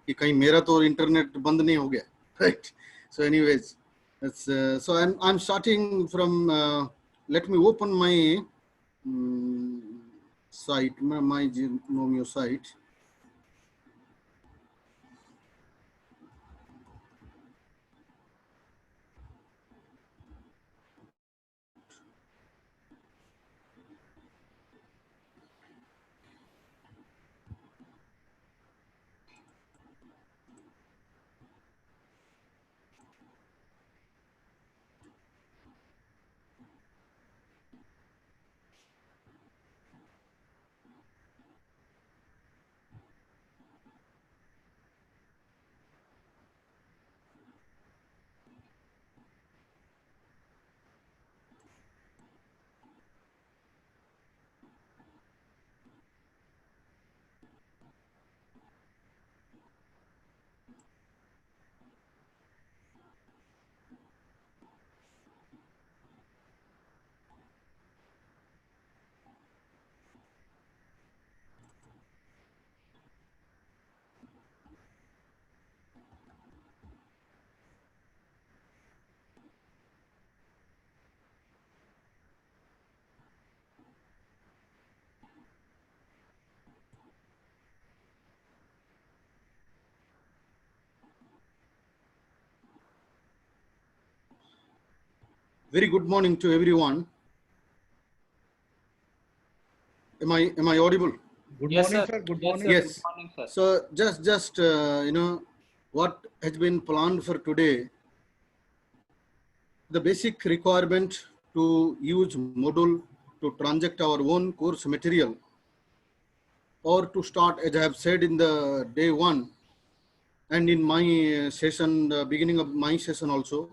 कि कहीं मेरा तो इंटरनेट बंद नहीं हो गया, right? So anyways, that's so I'm starting from let me open my site, my Gnomio site. Very good morning to everyone. Am I audible? Good Yes, morning, sir. sir. Good Yes, morning. sir. Yes. Good morning, sir. So just you know what has been planned for today. The basic requirement to use Moodle to transact our own course material, or to start, as I have said in the day one and in my session, the beginning of my session also,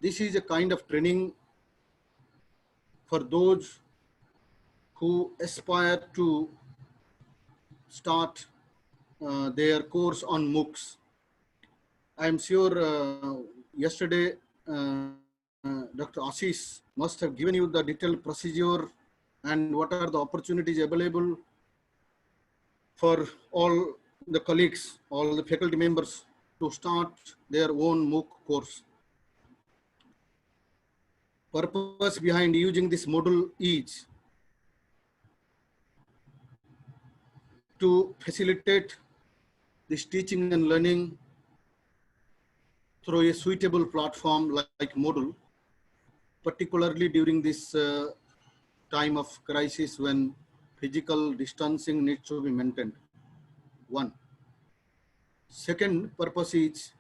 this is a kind of training for those who aspire to start their course on MOOCs. I am sure yesterday Dr. Ashish must have given you the detailed procedure and what are the opportunities available for all the colleagues, all the faculty members to start their own MOOC course. Purpose behind using this module is to facilitate this teaching and learning through a suitable platform like Moodle, particularly during this time of crisis when physical distancing needs to be maintained. One. Second purpose is,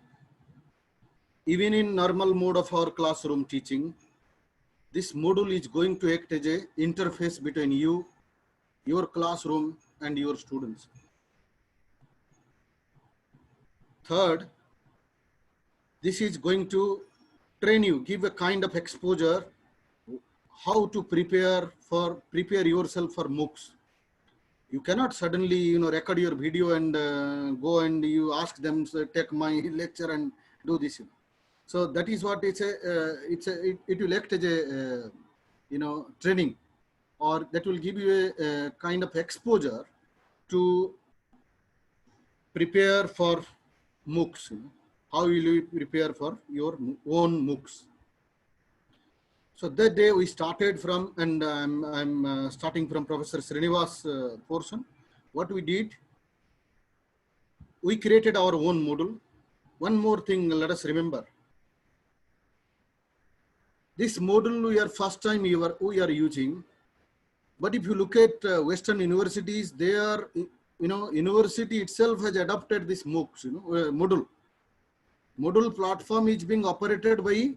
even in normal mode of our classroom teaching, this module is going to act as an interface between you, your classroom, and your students. Third, this is going to train you, give a kind of exposure, how to prepare yourself for MOOCs. You cannot suddenly, record your video and go and you ask them to take my lecture and do this. So that is what it will act as a, training, or that will give you a kind of exposure to prepare for MOOCs. How will you prepare for your own MOOCs? So that day we started from, and I'm starting from Professor Srinivas portion. What we did, we created our own module. One more thing, let us remember. This module we are first time we are using, but if you look at Western universities, they are, university itself has adopted this MOOCs, module. Module platform is being operated by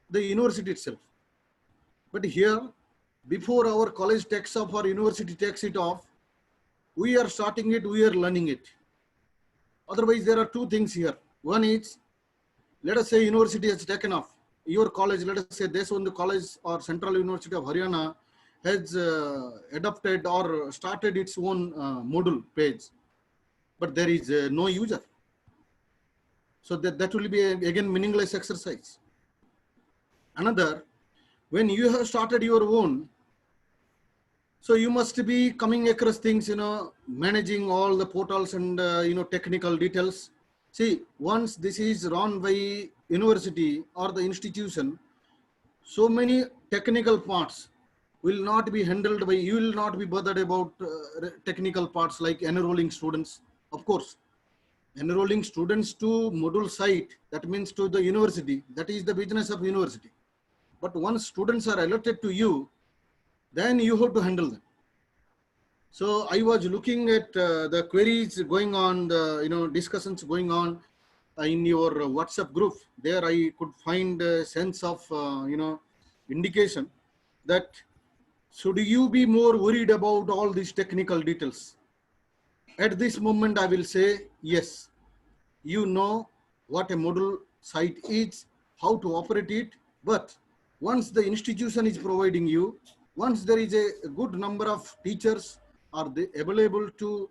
the university itself. But here, before our college takes off or university takes it off, we are starting it, we are learning it. Otherwise, there are two things here. One is, let us say university has taken off. Your college, let us say Deshbandhu College or Central University of Haryana has adopted or started its own module page, but there is no user. So that will be again meaningless exercise. Another, when you have started your own, So you must be coming across things, managing all the portals and, technical details. See, once this is run by university or the institution, so many technical parts will not be handled by, you will not be bothered about technical parts like enrolling students. Of course, enrolling students to module site, that means to the university, that is the business of university. But once students are allotted to you, then you have to handle them. So I was looking at the queries going on, the discussions going on in your WhatsApp group. There I could find a sense of indication that should you be more worried about all these technical details? At this moment, I will say yes. You know what a module site is, how to operate it, but once the institution is providing you, once there is a good number of teachers are they available to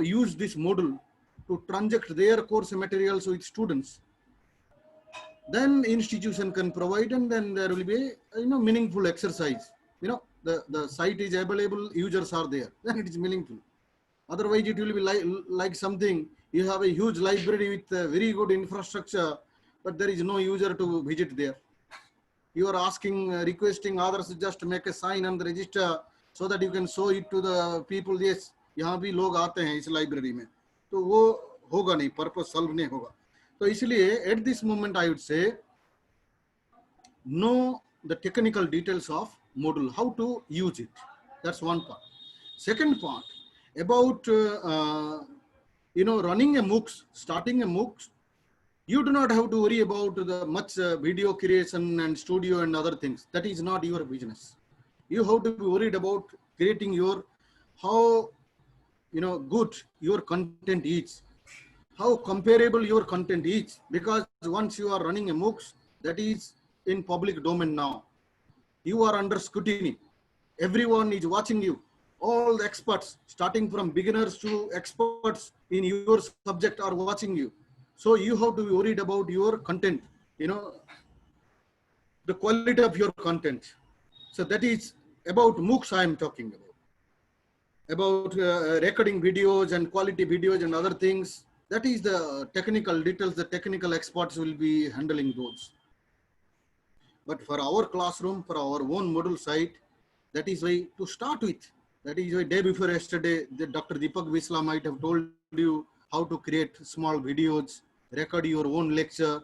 use this module to transact their course materials with students, then institution can provide, and then there will be meaningful exercise. The site is available, users are there, then it is meaningful. Otherwise, it will be like something, you have a huge library with very good infrastructure, but there is no user to visit there. You are asking, requesting others to just make a sign and register so that you can show it to the people. Yes, यहाँ भी लोग आते हैं इस library में, तो वो होगा नहीं, पर्पस सॉल्व नहीं होगा. तो इसलिए at this moment I would say know the technical details of module, how to use it. That's one part. Second part, about running a MOOCs, starting a MOOCs, you do not have to worry about the much video creation and studio and other things. That is not your business. You have to be worried about creating your, how good your content is, how comparable your content is, because once you are running a MOOCs, that is in public domain now. You are under scrutiny. Everyone is watching you. All the experts, starting from beginners to experts in your subject, are watching you. So you have to be worried about your content, the quality of your content. So that is about MOOCs I am talking about recording videos and quality videos and other things. That is the technical details. The technical experts will be handling those. But for our classroom, for our own module site, that is why to start with. That is why day before yesterday, Dr. Deepak Visla might have told you how to create small videos, record your own lecture.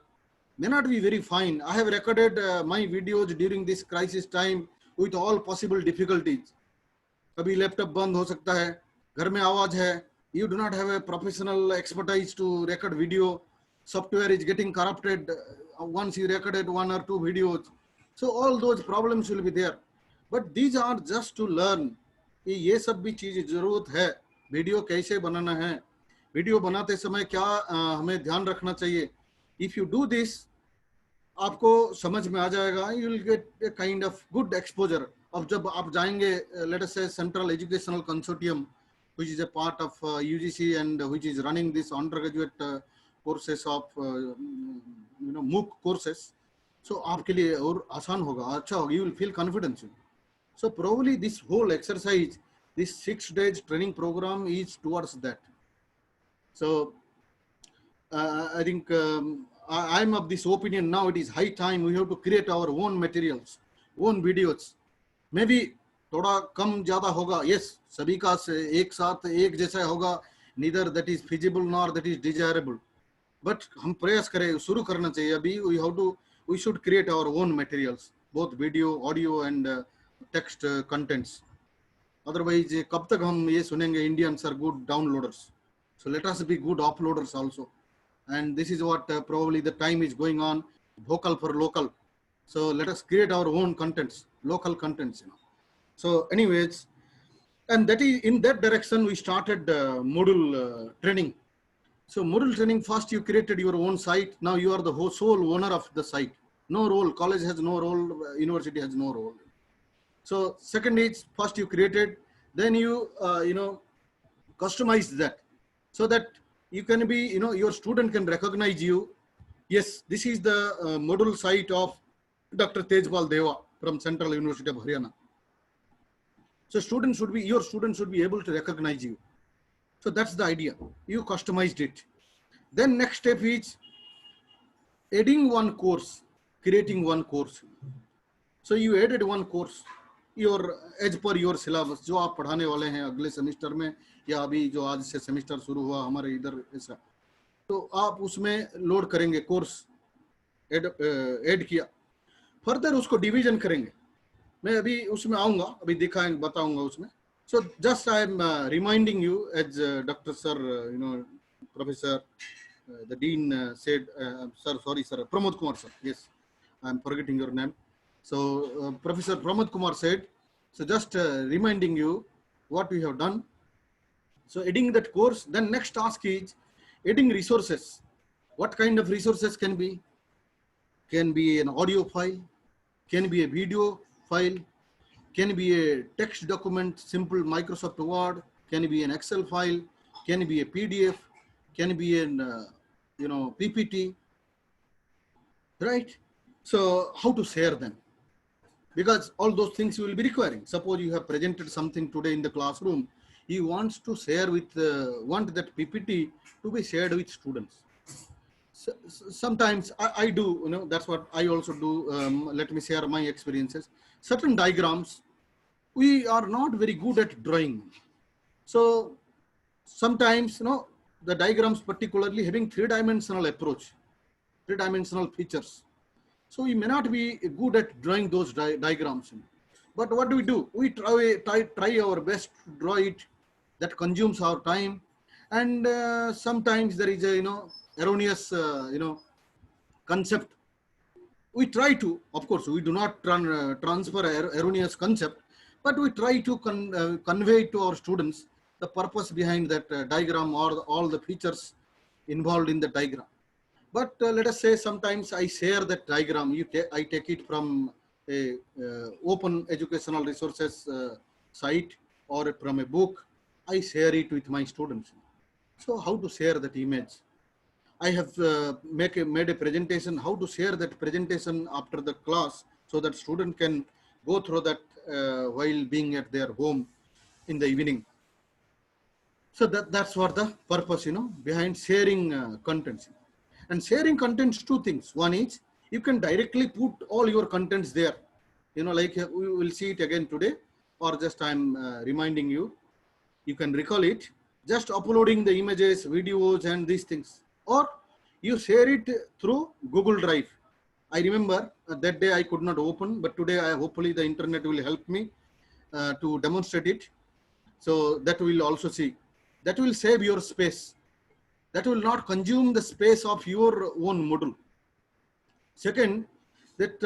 May not be very fine. I have recorded my videos during this crisis time with all possible difficulties. Kabhi laptop band ho sakta hai, ghar mein awaaz hai, you do not have a professional expertise to record video, software is getting corrupted once you recorded one or two videos. So all those problems will be there. But these are just to learn. ये सब भी चीज जरूरत है, video कैसे बनाना है, video बनाते समय क्या हमें ध्यान रखना चाहिए. इफ यू डू दिस, आपको समझ में आ जाएगा. You will get a kind of good exposure. अब जब आप जाएंगे, लेट अस से central educational consortium, which is a part of UGC and which is running this undergraduate courses of MOOC courses, so आपके लिए और आसान होगा, अच्छा होगा. You will feel confidence. So probably this whole exercise, this 6 days training program is towards that. So I think I'm of this opinion now. It is high time we have to create our own materials, own videos. Maybe थोड़ा कम ज्यादा होगा. Yes, सभी का एक साथ एक जैसा होगा. Neither that is feasible nor that is desirable. But हम प्रयास करें, शुरू करना चाहिए अभी. We should create our own materials, both video, audio and text contents. Otherwise, कब तक हम ये सुनेंगे Indians are good downloaders. So let us be good uploaders also. And this is what probably the time is going on, vocal for local. So let us create our own contents, local contents. So anyways, and that is in that direction we started module training. So module training, first you created your own site. Now you are the sole owner of the site. No role, college has no role, university has no role. So second is, first you created, then you customize that so that you can be, your student can recognize you. Yes, this is the module site of Dr. Tejpal Deva from Central University of Haryana. So your students should be able to recognize you. So that's the idea. You customized it. Then next step is adding one course, creating one course. So you added one course, your as per your syllabus, जो आप पढ़ाने वाले हैं अगले semester में या अभी जो आज से सेमेस्टर शुरू हुआ हमारे इधर ऐसा, तो आप उसमें लोड करेंगे कोर्स ऐड किया, फर्दर उसको डिवीजन करेंगे. मैं अभी उसमें आऊंगा, अभी दिखाएंगे बताऊंगा उसमें. So just I am reminding you as Dr. Sir, Professor, the Dean said, Sir, Pramod Kumar Sir, yes, I am forgetting your name. So Professor Pramod Kumar said, so just reminding you what we have done. So adding that course, then next task is adding resources. What kind of resources can be? Can be an audio file, can be a video file, can be a text document, simple Microsoft Word, can be an Excel file, can be a PDF, can be an PPT, right? So how to share them? Because all those things you will be requiring. Suppose you have presented something today in the classroom, you want to share with, want that PPT to be shared with students. So, sometimes I do, that's what I also do. Let me share my experiences. Certain diagrams, we are not very good at drawing. So sometimes, the diagrams particularly having three-dimensional approach, three-dimensional features. So we may not be good at drawing those diagrams. But what do? We try our best to draw it. That consumes our time. And sometimes there is a, erroneous, concept. We try to, of course, we do not transfer erroneous concept, but we try to convey to our students the purpose behind that diagram or all the features involved in the diagram. But let us say sometimes I share that diagram, I take it from a open educational resources site or from a book, I share it with my students. So how to share that image? I have made a presentation, how to share that presentation after the class so that student can go through that while being at their home in the evening. So that's what the purpose, behind sharing contents. And sharing contents, two things. One is you can directly put all your contents there, like we will see it again today, or just I'm reminding you, you can recall it, just uploading the images, videos, and these things. Or you share it through Google Drive. I remember that day I could not open, but today hopefully the internet will help me to demonstrate it. So that will also see. That will save your space. That will not consume the space of your own module. Second, that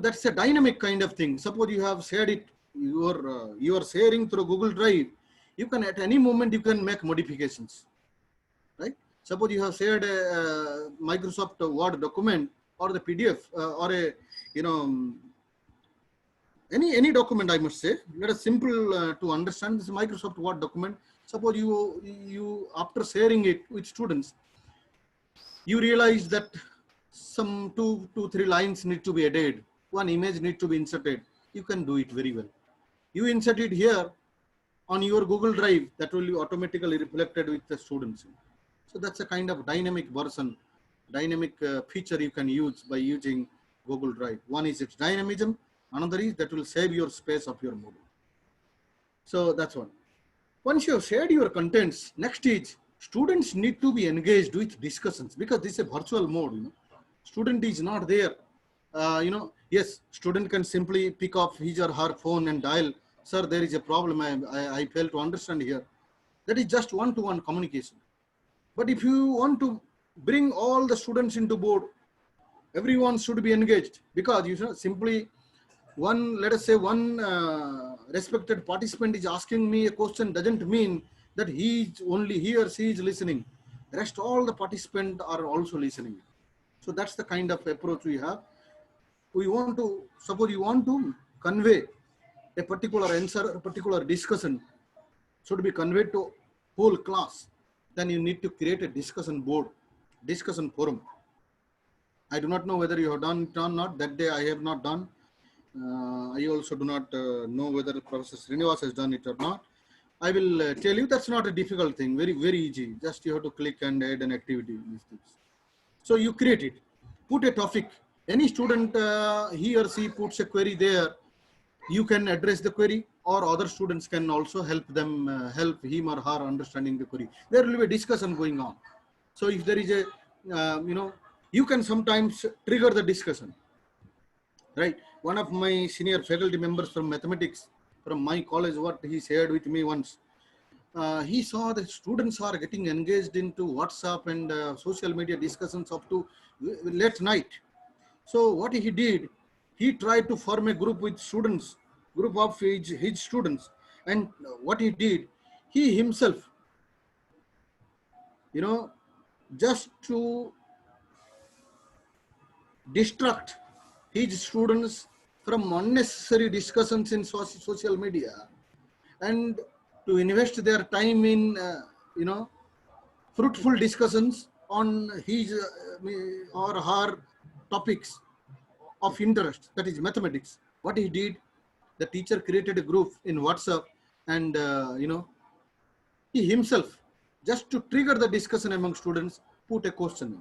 that's a dynamic kind of thing. Suppose you have shared it, you are sharing through Google Drive. You can at any moment you can make modifications, right? Suppose you have shared a Microsoft Word document or the PDF or a any document, I must say. Let us simple to understand this Microsoft Word document. Suppose you after sharing it with students, you realize that some two, 3 lines need to be added. One image need to be inserted. You can do it very well. You insert it here on your Google Drive, that will be automatically reflected with the students. So that's a kind of dynamic version, dynamic feature you can use by using Google Drive. One is its dynamism. Another is that will save your space of your module. So that's one. Once you have shared your contents, next is students need to be engaged with discussions, because this is a virtual mode. Student is not there. Yes, student can simply pick up his or her phone and dial, sir, there is a problem, I fail to understand here. That is just one-to-one communication. But if you want to bring all the students into board, everyone should be engaged, because simply let us say one respected participant is asking me a question doesn't mean that he or she is listening. Rest all the participants are also listening. So that's the kind of approach we have. Suppose you want to convey a particular answer, a particular discussion should be conveyed to whole class, then you need to create a discussion board, discussion forum. I do not know whether you have done it or not. That day I have not done. I also do not know whether Professor Srinivas has done it or not. I will tell you that's not a difficult thing. Very, very easy. Just you have to click and add an activity. These things. So you create it. Put a topic. Any student, he or she puts a query there. You can address the query, or other students can also help them, help him or her understanding the query. There will be a discussion going on. So if there is a, you can sometimes trigger the discussion, right? One of my senior faculty members from mathematics from my college, what he shared with me once, he saw that students are getting engaged into WhatsApp and social media discussions up to late night. So what he did, he tried to form a group with students, group of his students. And what he did, he himself, just to distract his students from unnecessary discussions in social media, and to invest their time in, fruitful discussions on his or her topics of interest, that is mathematics. What he did, the teacher created a group in WhatsApp, and he himself, just to trigger the discussion among students, put a question.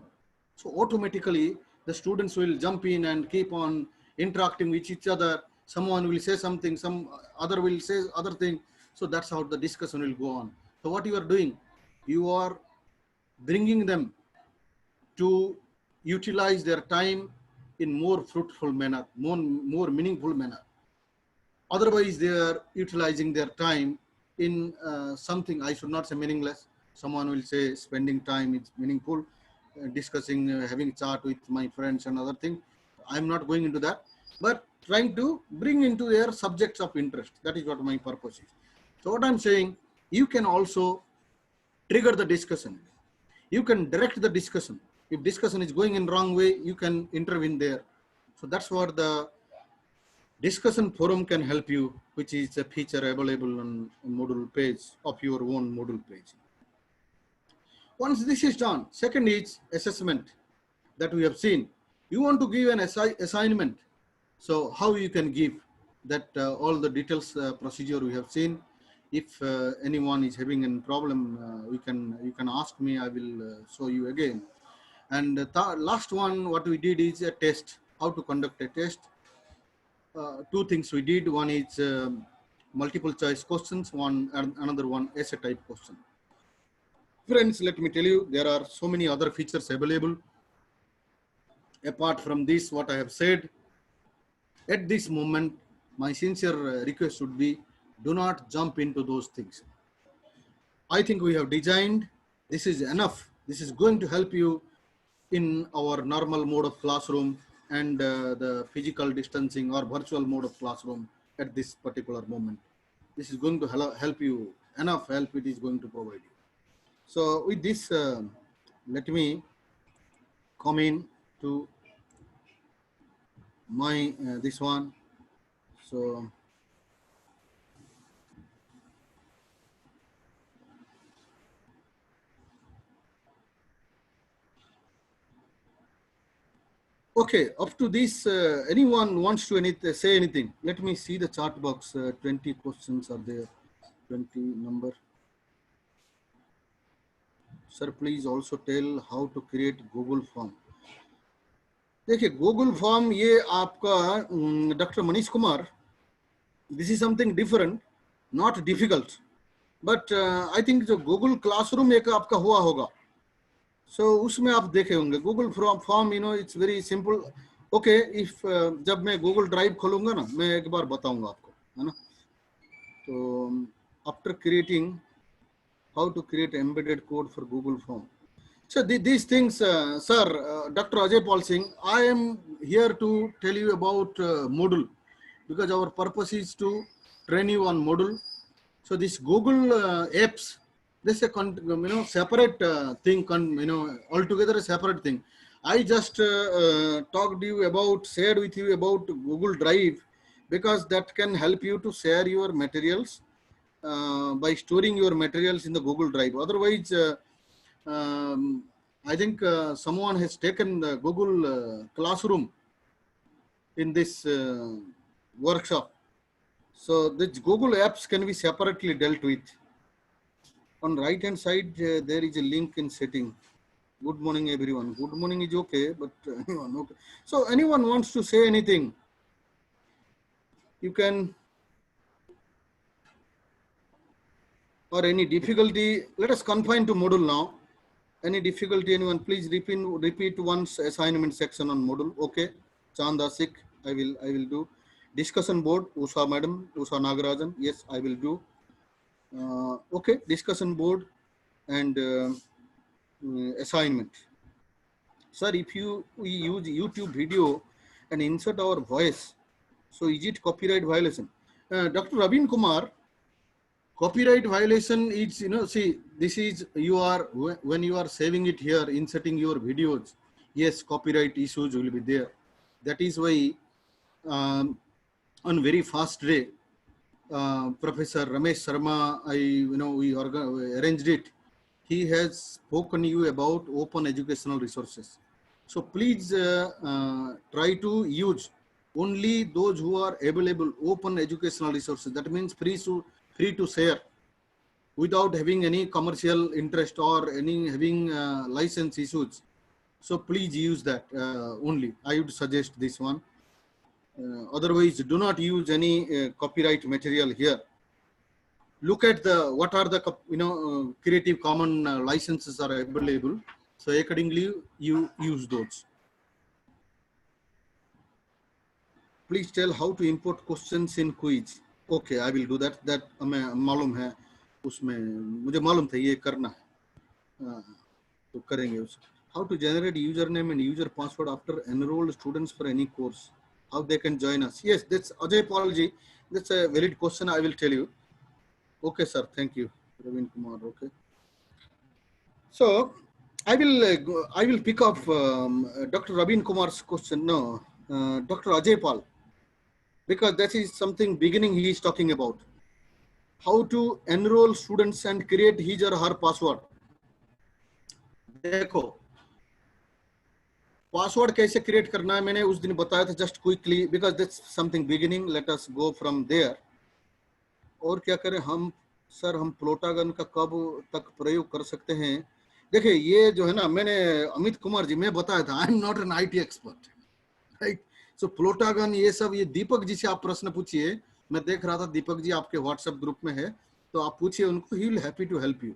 So automatically the students will jump in and keep on interacting with each other. Someone will say something, some other will say other thing. So that's how the discussion will go on. So what you are doing, you are bringing them to utilize their time in more fruitful manner, more meaningful manner. Otherwise, they are utilizing their time in something, I should not say meaningless. Someone will say spending time is meaningful, discussing, having chat with my friends and other thing. I'm not going into that, but trying to bring into their subjects of interest. That is what my purpose is. So what I'm saying, you can also trigger the discussion. You can direct the discussion. If discussion is going in wrong way, you can intervene there. So that's what the discussion forum can help you, which is a feature available on Moodle page of your own Moodle page. Once this is done, second is assessment that we have seen. You want to give an assignment. So how you can give that, all the details, procedure we have seen. If anyone is having a problem, you can ask me, I will show you again. And the last one, what we did is a test, how to conduct a test. Two things we did. One is multiple choice questions, another one essay type question. Friends, let me tell you, there are so many other features available. Apart from this, what I have said, at this moment, my sincere request would be, do not jump into those things. I think we have designed, this is enough. This is going to help you in our normal mode of classroom and the physical distancing or virtual mode of classroom at this particular moment. This is going to help you, enough help it is going to provide you. So with this, let me come in to my this one. So okay, up to this, anyone wants to say anything? Let me see the chat box. 20 questions are there. 20 number. Sir, please also tell how to create Google form. देखिए, Google form ये आपका Dr. Manish Kumar. This is something different, not difficult, but I think जो Google Classroom एक आपका हुआ होगा. So उसमें आप देखे होंगे Google form, it's very simple. Okay, if जब मैं Google Drive खोलूंगा ना, मैं एक बार बताऊंगा आपको, है ना. तो after creating, how to create embedded code for Google form. So these things, sir, Dr. Ajay Paul Singh, I am here to tell you about Moodle, because our purpose is to train you on Moodle. So this Google apps, this is a separate thing, altogether a separate thing. I just talked you about, shared with you about Google Drive, because that can help you to share your materials by storing your materials in the Google Drive. Otherwise, I think someone has taken the Google Classroom in this workshop. So the Google Apps can be separately dealt with. On right hand side, there is a link in setting. Good morning, everyone. Good morning is okay, but anyone okay. So anyone wants to say anything, you can, or any difficulty, let us confine to Moodle now. Any difficulty, anyone, please repeat once assignment section on Moodle. Okay, Chand Asik, I will do. Discussion board, Usha Madam, Usha Nagarajan, yes, I will do. Okay, discussion board and assignment. Sir, if we use YouTube video and insert our voice, so is it copyright violation? Dr. Ravin Kumar, copyright violation is, see, this is, when you are saving it here, inserting your videos, yes, copyright issues will be there. That is why on very fast day, Professor Ramesh Sharma, we arranged it. He has spoken you about open educational resources. So please try to use only those who are available open educational resources. That means free to share without having any commercial interest or any having license issues. So please use that only. I would suggest this one. Otherwise, do not use any copyright material here. Look at what are the Creative Commons licenses are available. So accordingly, you use those. Please tell how to import questions in quiz. Okay, I will do that. That हमें मालूम है, उसमें मुझे मालूम था ये करना है, तो करेंगे उस. How to generate username and user password after enrolled students for any course? How they can join us? Yes, that's Ajay Paul ji. That's a valid question. I will tell you. Okay, sir. Thank you, Ravin Kumar. Okay. So I will pick up Dr. Ravin Kumar's question. No, Dr. Ajay Paul, because that is something beginning he is talking about. How to enroll students and create his or her password. देखो, password कैसे create करना है मैंने उस दिन बताया था just quickly, because that's something beginning. Let us go from there. और क्या करें हम सर, हम प्लोटागन का कब तक प्रयोग कर सकते हैं? देखिए ये जो है ना, मैंने अमित कुमार जी मैं बताया था, I am not an IT expert, right. So Plotagon ये सब, ये दीपक जी से आप प्रश्न पूछिए. मैं देख रहा था दीपक जी आपके व्हाट्सएप ग्रुप में है, तो आप पूछिए उनको, he will happy to help you.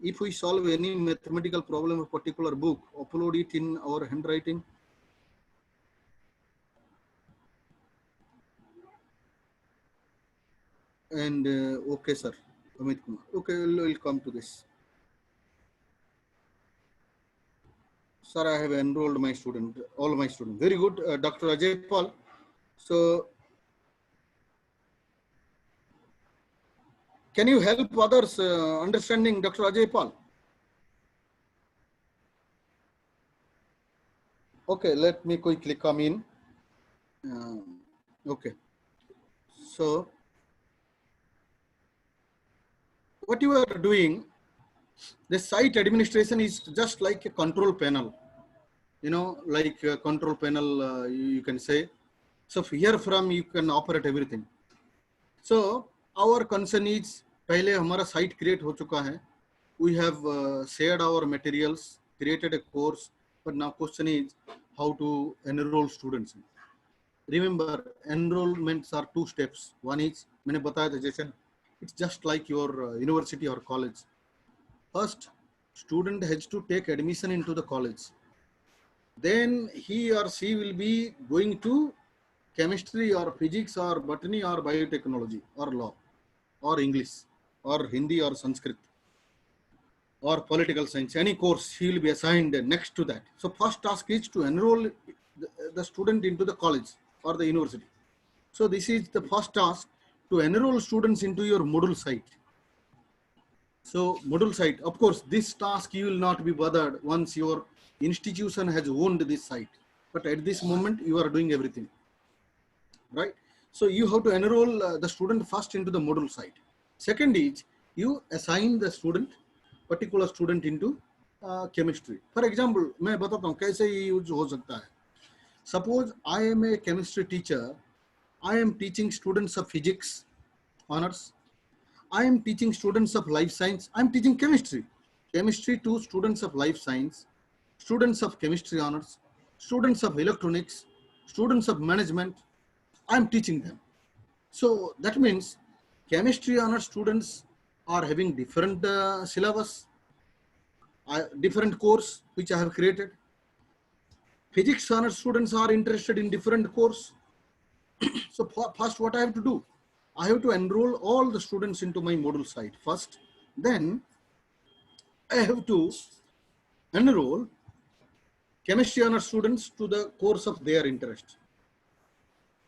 If we solve any mathematical problem of particular book, upload it in our handwriting. And okay, sir, Amit Kumar. Okay, we'll come to this. Sir, I have enrolled my student, all my students. Very good, Dr. Ajay Paul. So, can you help others understanding Dr. Ajay Paul? Okay, let me quickly come in. Okay. So, what you are doing, the site administration is just like a control panel, like a control panel, you can say. So here from you can operate everything. So our concern is, पहले हमारा site create हो चुका है. We have shared our materials, created a course, but now question is how to enroll students. Remember, enrollments are 2 steps. One is, मैंने बताया था जैसे, it's just like your university or college. First, student has to take admission into the college. Then he or she will be going to chemistry or physics or botany or biotechnology or law or English or Hindi or Sanskrit or political science, any course he will be assigned next to that. So first task is to enroll the student into the college or the university. So this is the first task, to enroll students into your Moodle site. So Moodle site, of course, this task you will not be bothered once your institution has owned this site. But at this moment, you are doing everything, right? So you have to enroll the student first into the Moodle site. Second is, you assign the student, particular student into chemistry. For example, मैं बताता हूँ कैसे ये use हो सकता है. Suppose I am a chemistry teacher I am teaching students of physics honors. I am teaching students of life science. I am teaching chemistry. Chemistry to students of life science, students of chemistry honors, students of electronics, students of management. I am teaching them. So that means chemistry honors students are having different syllabus, different course which I have created. Physics honors students are interested in different course. So first what I have to do, I have to enroll all the students into my module site first. Then I have to enroll chemistry honors students to the course of their interest.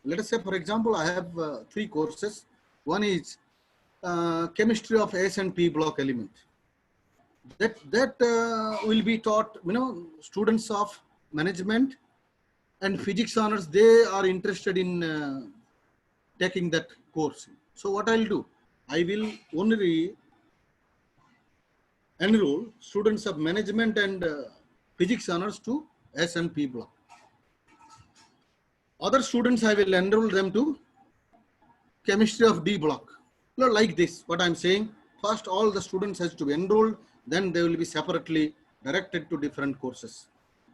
Let us say, for example, I have 3 courses. One is chemistry of S and P block element. That will be taught, students of management and physics honors. They are interested in taking that course. So what I'll do, I will only enroll students of management and physics honors to S and P block. Other students, I will enroll them to chemistry of D block. Like this, what I'm saying, first all the students has to be enrolled, then they will be separately directed to different courses.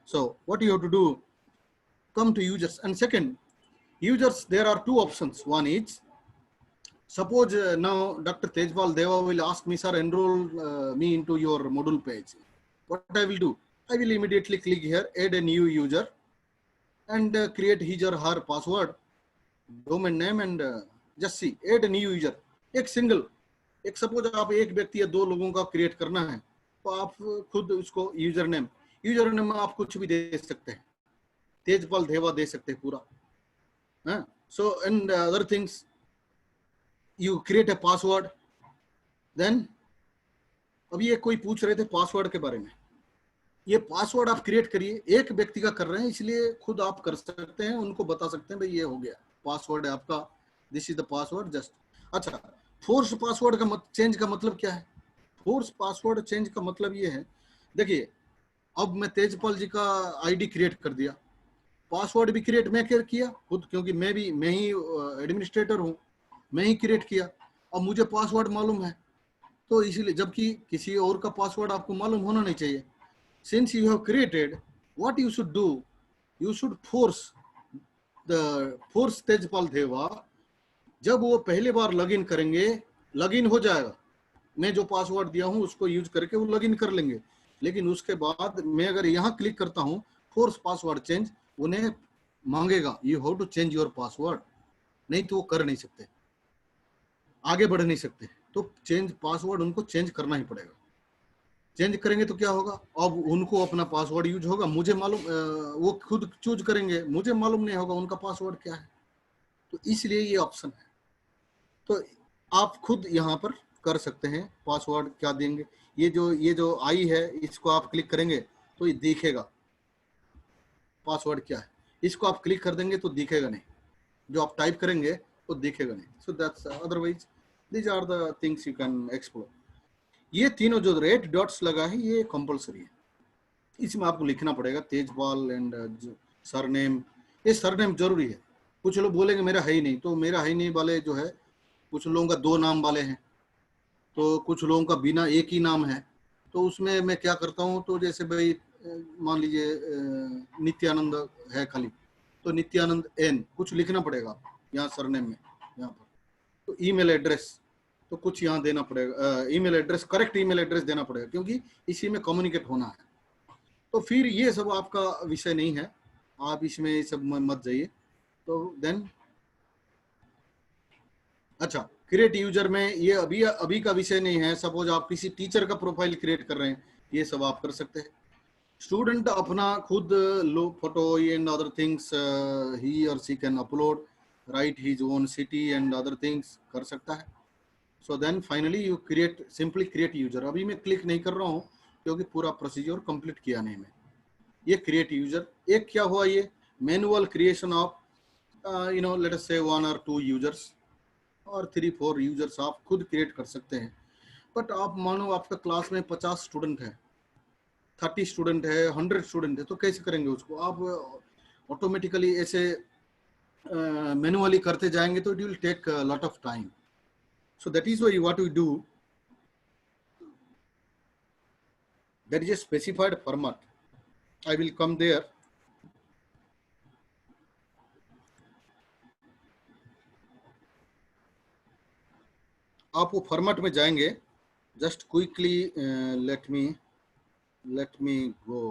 So what you have to do, come to users. And second, users, there are 2 options. One is, suppose now Dr. Tejpal Deva will ask me, sir, enroll me into your module page. What I will do, I will immediately click here, add a new user and create his or her password, domain name, and just see, add a new user. एक single, एक suppose आप एक व्यक्ति या 2 लोगों का create करना है, तो आप खुद उसको यूजर नेम में आप कुछ भी दे सकते हैं, तेजपाल देवा दे सकते हैं पूरा. So and other things, you create a password. Then अभी ये कोई पूछ रहे थे पासवर्ड के बारे में, ये पासवर्ड आप क्रिएट करिए, एक व्यक्ति का कर रहे हैं इसलिए खुद आप कर सकते हैं, उनको बता सकते हैं भाई ये हो गया पासवर्ड है आपका, this is the password just. अच्छा, फोर्स पासवर्ड का चेंज का मतलब क्या है? फोर्स पासवर्ड चेंज का मतलब ये है, देखिए अब मैं तेजपाल जी का आईडी क्रिएट कर दिया, पासवर्ड भी क्रिएट मैं किया खुद, क्योंकि मैं ही एडमिनिस्ट्रेटर हूँ, मैं ही क्रिएट किया. अब मुझे पासवर्ड मालूम है, तो इसीलिए, जबकि किसी और का पासवर्ड आपको मालूम होना नहीं चाहिए. Since you have created, what you should do, you should force Tejpal Deva. जब वो पहले बार लॉगिन करेंगे, लॉगिन हो जाएगा, मैं जो पासवर्ड दिया हूं उसको यूज करके वो लॉगिन कर लेंगे. लेकिन उसके बाद मैं अगर यहाँ क्लिक करता हूं फोर्स पासवर्ड चेंज, उन्हें मांगेगा you have to change your password, नहीं तो वो कर नहीं सकते, आगे बढ़ नहीं सकते. तो चेंज पासवर्ड उनको चेंज करना ही पड़ेगा. चेंज करेंगे तो क्या होगा, अब उनको अपना पासवर्ड यूज होगा, मुझे मालूम, वो खुद चूज करेंगे, मुझे मालूम नहीं होगा उनका पासवर्ड क्या है. तो इसलिए ये ऑप्शन है. तो आप खुद यहाँ पर कर सकते हैं पासवर्ड क्या देंगे. ये जो आई है इसको आप क्लिक करेंगे तो ये दिखेगा पासवर्ड क्या है, इसको आप क्लिक कर देंगे तो दिखेगा नहीं, जो आप टाइप करेंगे तो दिखेगा नहीं. So that's, otherwise these are the things you can explore. ये तीनों जो रेड डॉट्स लगा है ये कंपलसरी है, इसमें आपको लिखना पड़ेगा तेजपाल एंड सरनेम. ये सरनेम जरूरी है. कुछ लोग बोलेंगे मेरा है ही नहीं, तो मेरा है ही नहीं वाले जो है, कुछ लोगों का 2 नाम वाले हैं, तो कुछ लोगों का बिना एक ही नाम है. तो उसमें मैं क्या करता हूँ, तो जैसे भाई मान लीजिए नित्यानंद है खाली, तो नित्यानंद एन कुछ लिखना पड़ेगा यहाँ सरनेम में, यहाँ पर. तो ईमेल एड्रेस तो कुछ यहाँ देना पड़ेगा, email address, correct email address देना पड़ेगा, क्योंकि इसी में कम्युनिकेट होना है. तो फिर ये सब आपका विषय नहीं है, आप इसमें सब मत जाइए. तो देन अच्छा, क्रिएट यूजर में ये अभी का विषय नहीं है. सपोज आप किसी टीचर का प्रोफाइल क्रिएट कर रहे हैं, ये सब आप कर सकते हैं. स्टूडेंट अपना खुद लो photo and other things he और she can upload, right his own city and other things कर सकता है. So then finally you simply create user. अभी मैं क्लिक नहीं कर रहा हूँ क्योंकि पूरा प्रोसीजर कंप्लीट किया नहीं मैं. ये क्रिएट यूजर एक क्या हुआ, ये manual creation of let us से 1 or 2 यूजर्स और 3-4 यूजर्स आप खुद क्रिएट कर सकते हैं. बट आप मानो आपका क्लास में 50 स्टूडेंट है, 30 स्टूडेंट है, 100 स्टूडेंट है, तो कैसे करेंगे उसको आप ऑटोमेटिकली ऐसे मैनुअली करते जाएंगे तो it will take lot of time. So that is why what we do, there is a specified format. I will come there. आप वो फॉर्मेट में जाएंगे. Just quickly let me go.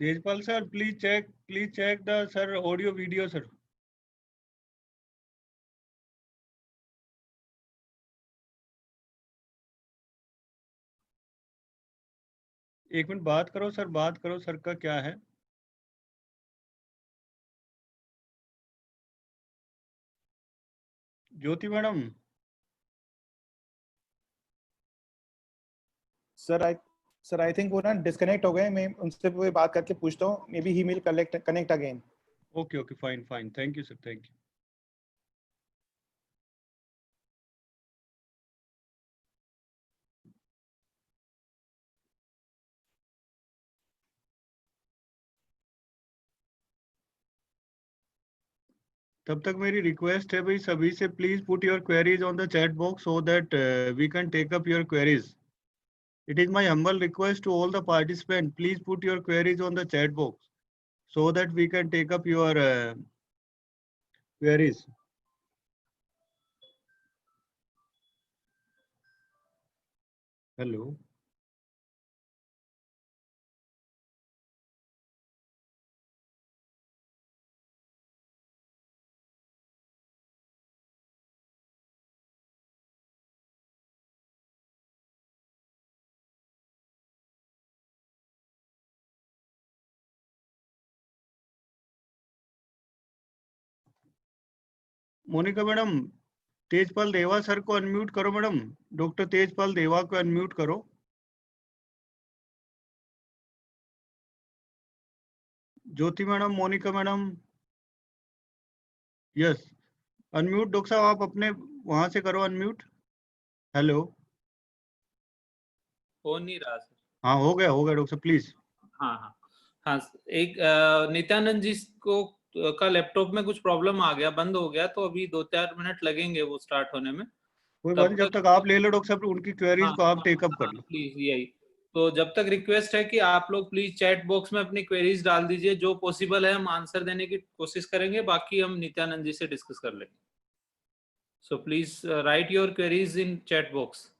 Tejpal sir, please check the sir audio video sir. एक minute बात करो sir का क्या है. ज्योति मैडम. सर आई थिंक वो ना डिस्कनेक्ट हो गए. मैं उनसे वो बात करके पूछता हूँ. Maybe he will connect again. Okay fine thank you sir. Thank you. तब तक मेरी रिक्वेस्ट है भाई सभी से, please put your queries on the chat box so that we can take up your queries. It is my humble request to all the participants, please put your queries on the chat box so that we can take up your queries. Hello. Monika madam, Tejpal Deva sir को unmute करो madam. Doctor Tejpal देवा को unmute करो. Jyoti madam, Monika madam. Yes, unmute doctor साहब आप अपने वहां से करो अनम्यूट. हेलो. हो नहीं रहा सर. हाँ हो गया डॉक्टर साहब प्लीज. हाँ हाँ, एक नित्यानंद जी को का लैपटॉप में कुछ प्रॉब्लम आ गया, बंद हो गया, तो अभी 2-4 मिनट लगेंगे वो स्टार्ट होने में। कोई बात नहीं, जब तक आप ले लो डॉक्टर साहब, उनकी क्वेरीज हाँ, को आप टेकअप कर लो। प्लीज यही। तो जब तक रिक्वेस्ट है कि आप लोग प्लीज चैट बॉक्स में अपनी क्वेरीज डाल दीजिए, जो पॉसिबल है हम आंसर देने की कोशिश करेंगे, बाकी हम नित्यानंद जी से डिस्कस कर लेंगे। So please write your queries in chat box.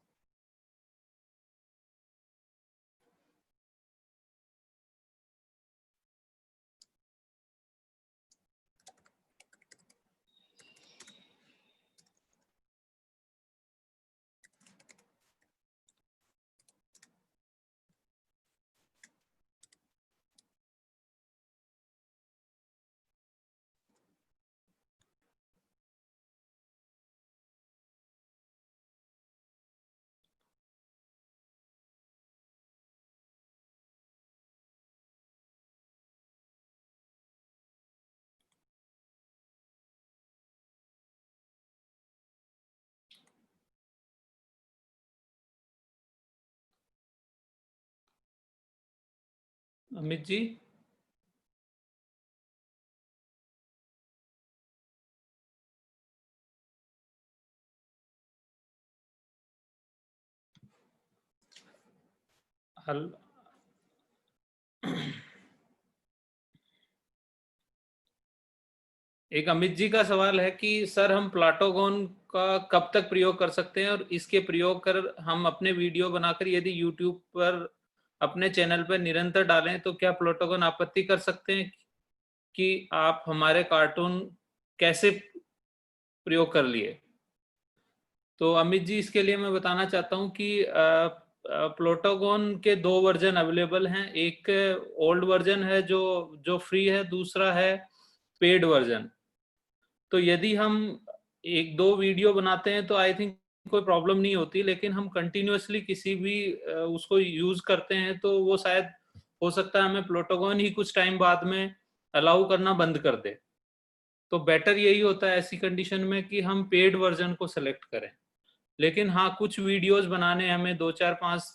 Amit ji, हल एक अमित जी का सवाल है कि सर हम प्लाटोगोन का कब तक प्रयोग कर सकते हैं, और इसके प्रयोग कर हम अपने वीडियो बनाकर यदि यूट्यूब पर अपने चैनल पर निरंतर डालें तो क्या प्लाटोगोन आपत्ति कर सकते हैं कि आप हमारे कार्टून कैसे प्रयोग कर लिए? तो अमित जी, इसके लिए मैं बताना चाहता हूं कि प्लाटोगोन के 2 वर्जन अवेलेबल हैं। एक ओल्ड वर्जन है जो फ्री है, दूसरा है पेड वर्जन। तो यदि हम 1-2 वीडियो बनाते हैं तो आई थिंक कोई प्रॉब्लम नहीं होती, लेकिन हम कंटिन्यूअसली किसी भी उसको यूज करते हैं तो वो शायद हो सकता है हमें प्लाटोगोन ही कुछ टाइम बाद में अलाउ करना बंद कर दे। तो बेटर यही होता है ऐसी कंडीशन में कि हम पेड वर्जन को सेलेक्ट करें। लेकिन हाँ, कुछ वीडियोस बनाने हमें 2-4-5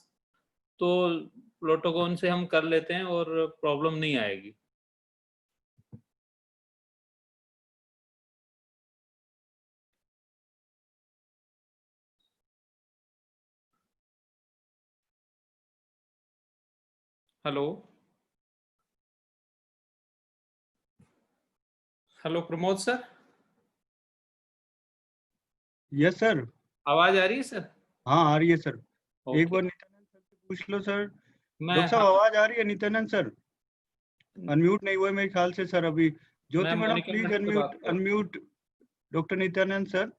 तो प्लाटोगोन से हम कर लेते हैं और प्रॉब्लम नहीं आएगी। Hello hello Pramod sir, yes sir, आवाज आ रही है सर? हाँ आ रही है सर। एक ओके, बार नित्यानंद सर से पूछ लो सर। मैं डॉक्टर साहब आवाज आ रही है नित्यानंद सर? अनम्यूट नहीं हुआ है मेरे ख्याल से सर अभी। Jyoti madam Monika please ma'am से बात अनम्यूट कर unmute doctor Nityanand sir.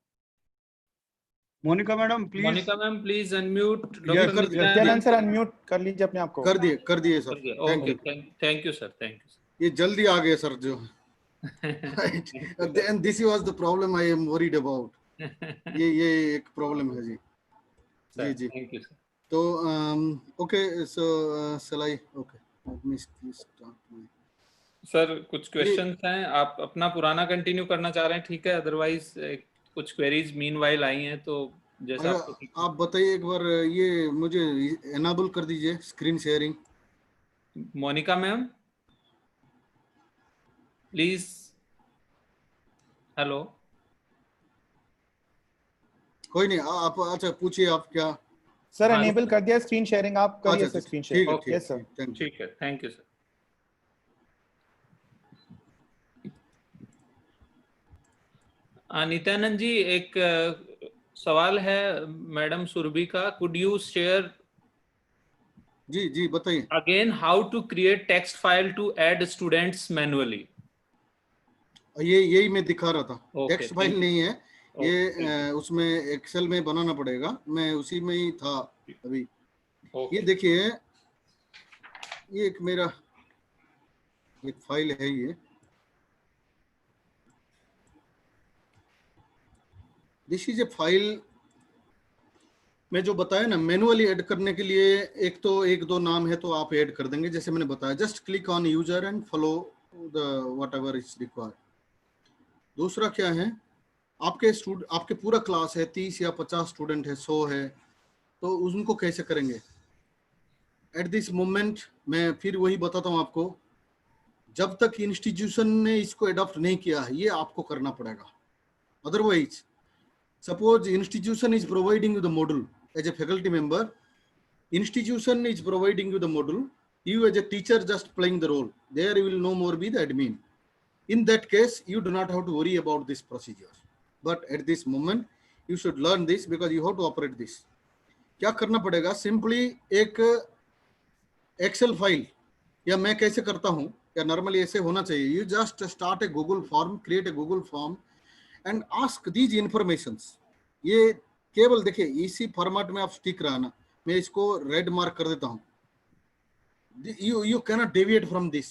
Monika madam please. Monika ma'am please unmute yes doctor कर दिया नित्यानंद सर नित्यानंद। अनम्यूट कर लीजिए अपने आप को। कर दिए sir. Okay, thank you. Thank you sir, thank you ये जल्दी आ गए सर जो right. And this was the problem I am worried about. Sir. ये एक प्रॉब्लम है जी। जी जी। Thank you sir. तो okay, so shall I? Okay, let me start my. Sir कुछ ये क्वेश्चंस हैं, आप अपना पुराना कंटिन्यू करना चाह रहे हैं, ठीक है, अदरवाइज कुछ क्वेरीज मीनवाइल आई हैं तो जैसा अच्छा, आपको ठीक आप बताइए एक बार, ये मुझे एनाबल कर दीजिए screen sharing. Monika ma'am please. Hello, कोई नहीं, आप अच्छा पूछिए आप क्या। सर हाँ अनेबल कर दिया स्क्रीन शेयरिंग, आप अच्छा करिए अच्छा सर स्क्रीन ठीक है शेयर। ठीक यस सर। ठीक, थैंक यू। ठीक है, thank you sir. Nityanand ji, एक सवाल है मैडम सुरभि का, कुड यू शेयर जी जी बताइए। Again how to create text file to add students manually? ये यही मैं दिखा रहा था। ओके, टेक्स्ट फाइल नहीं है ये, ओके, उसमें एक्सेल में बनाना पड़ेगा, मैं उसी में ही था अभी। ये ओके। देखिए, ये एक मेरा एक फाइल है ये। दिस इज ए फाइल मैं जो बताया ना, मैनुअली ऐड करने के लिए एक तो 1-2 नाम है तो आप ऐड कर देंगे जैसे मैंने बताया, just click on user and follow the what ever is required. दूसरा क्या है, आपके पूरा क्लास है, 30 या 50 स्टूडेंट है, 100 है, तो उनको कैसे करेंगे एट दिस मोमेंट। मैं फिर वही बताता हूँ आपको, जब तक इंस्टीट्यूशन ने इसको अडॉप्ट नहीं किया है, ये आपको करना पड़ेगा. Otherwise, suppose institution is providing you the module as a faculty member, institution is providing you the module, you as a teacher just playing the role, there you will no more be the admin. In that case, you do not have to worry about this procedure, but at this moment you should learn this because you have to operate this. क्या करना पड़ेगा? Simply एक Excel file, या मैं कैसे करता हूं, या नॉर्मली ऐसे होना चाहिए, you just start A Google form, create a Google form and ask these informations. ये केवल देखिए इसी फॉर्मेट में आप स्टिक रहना. मैं इसको रेड मार्क कर देता हूं. you cannot deviate from this.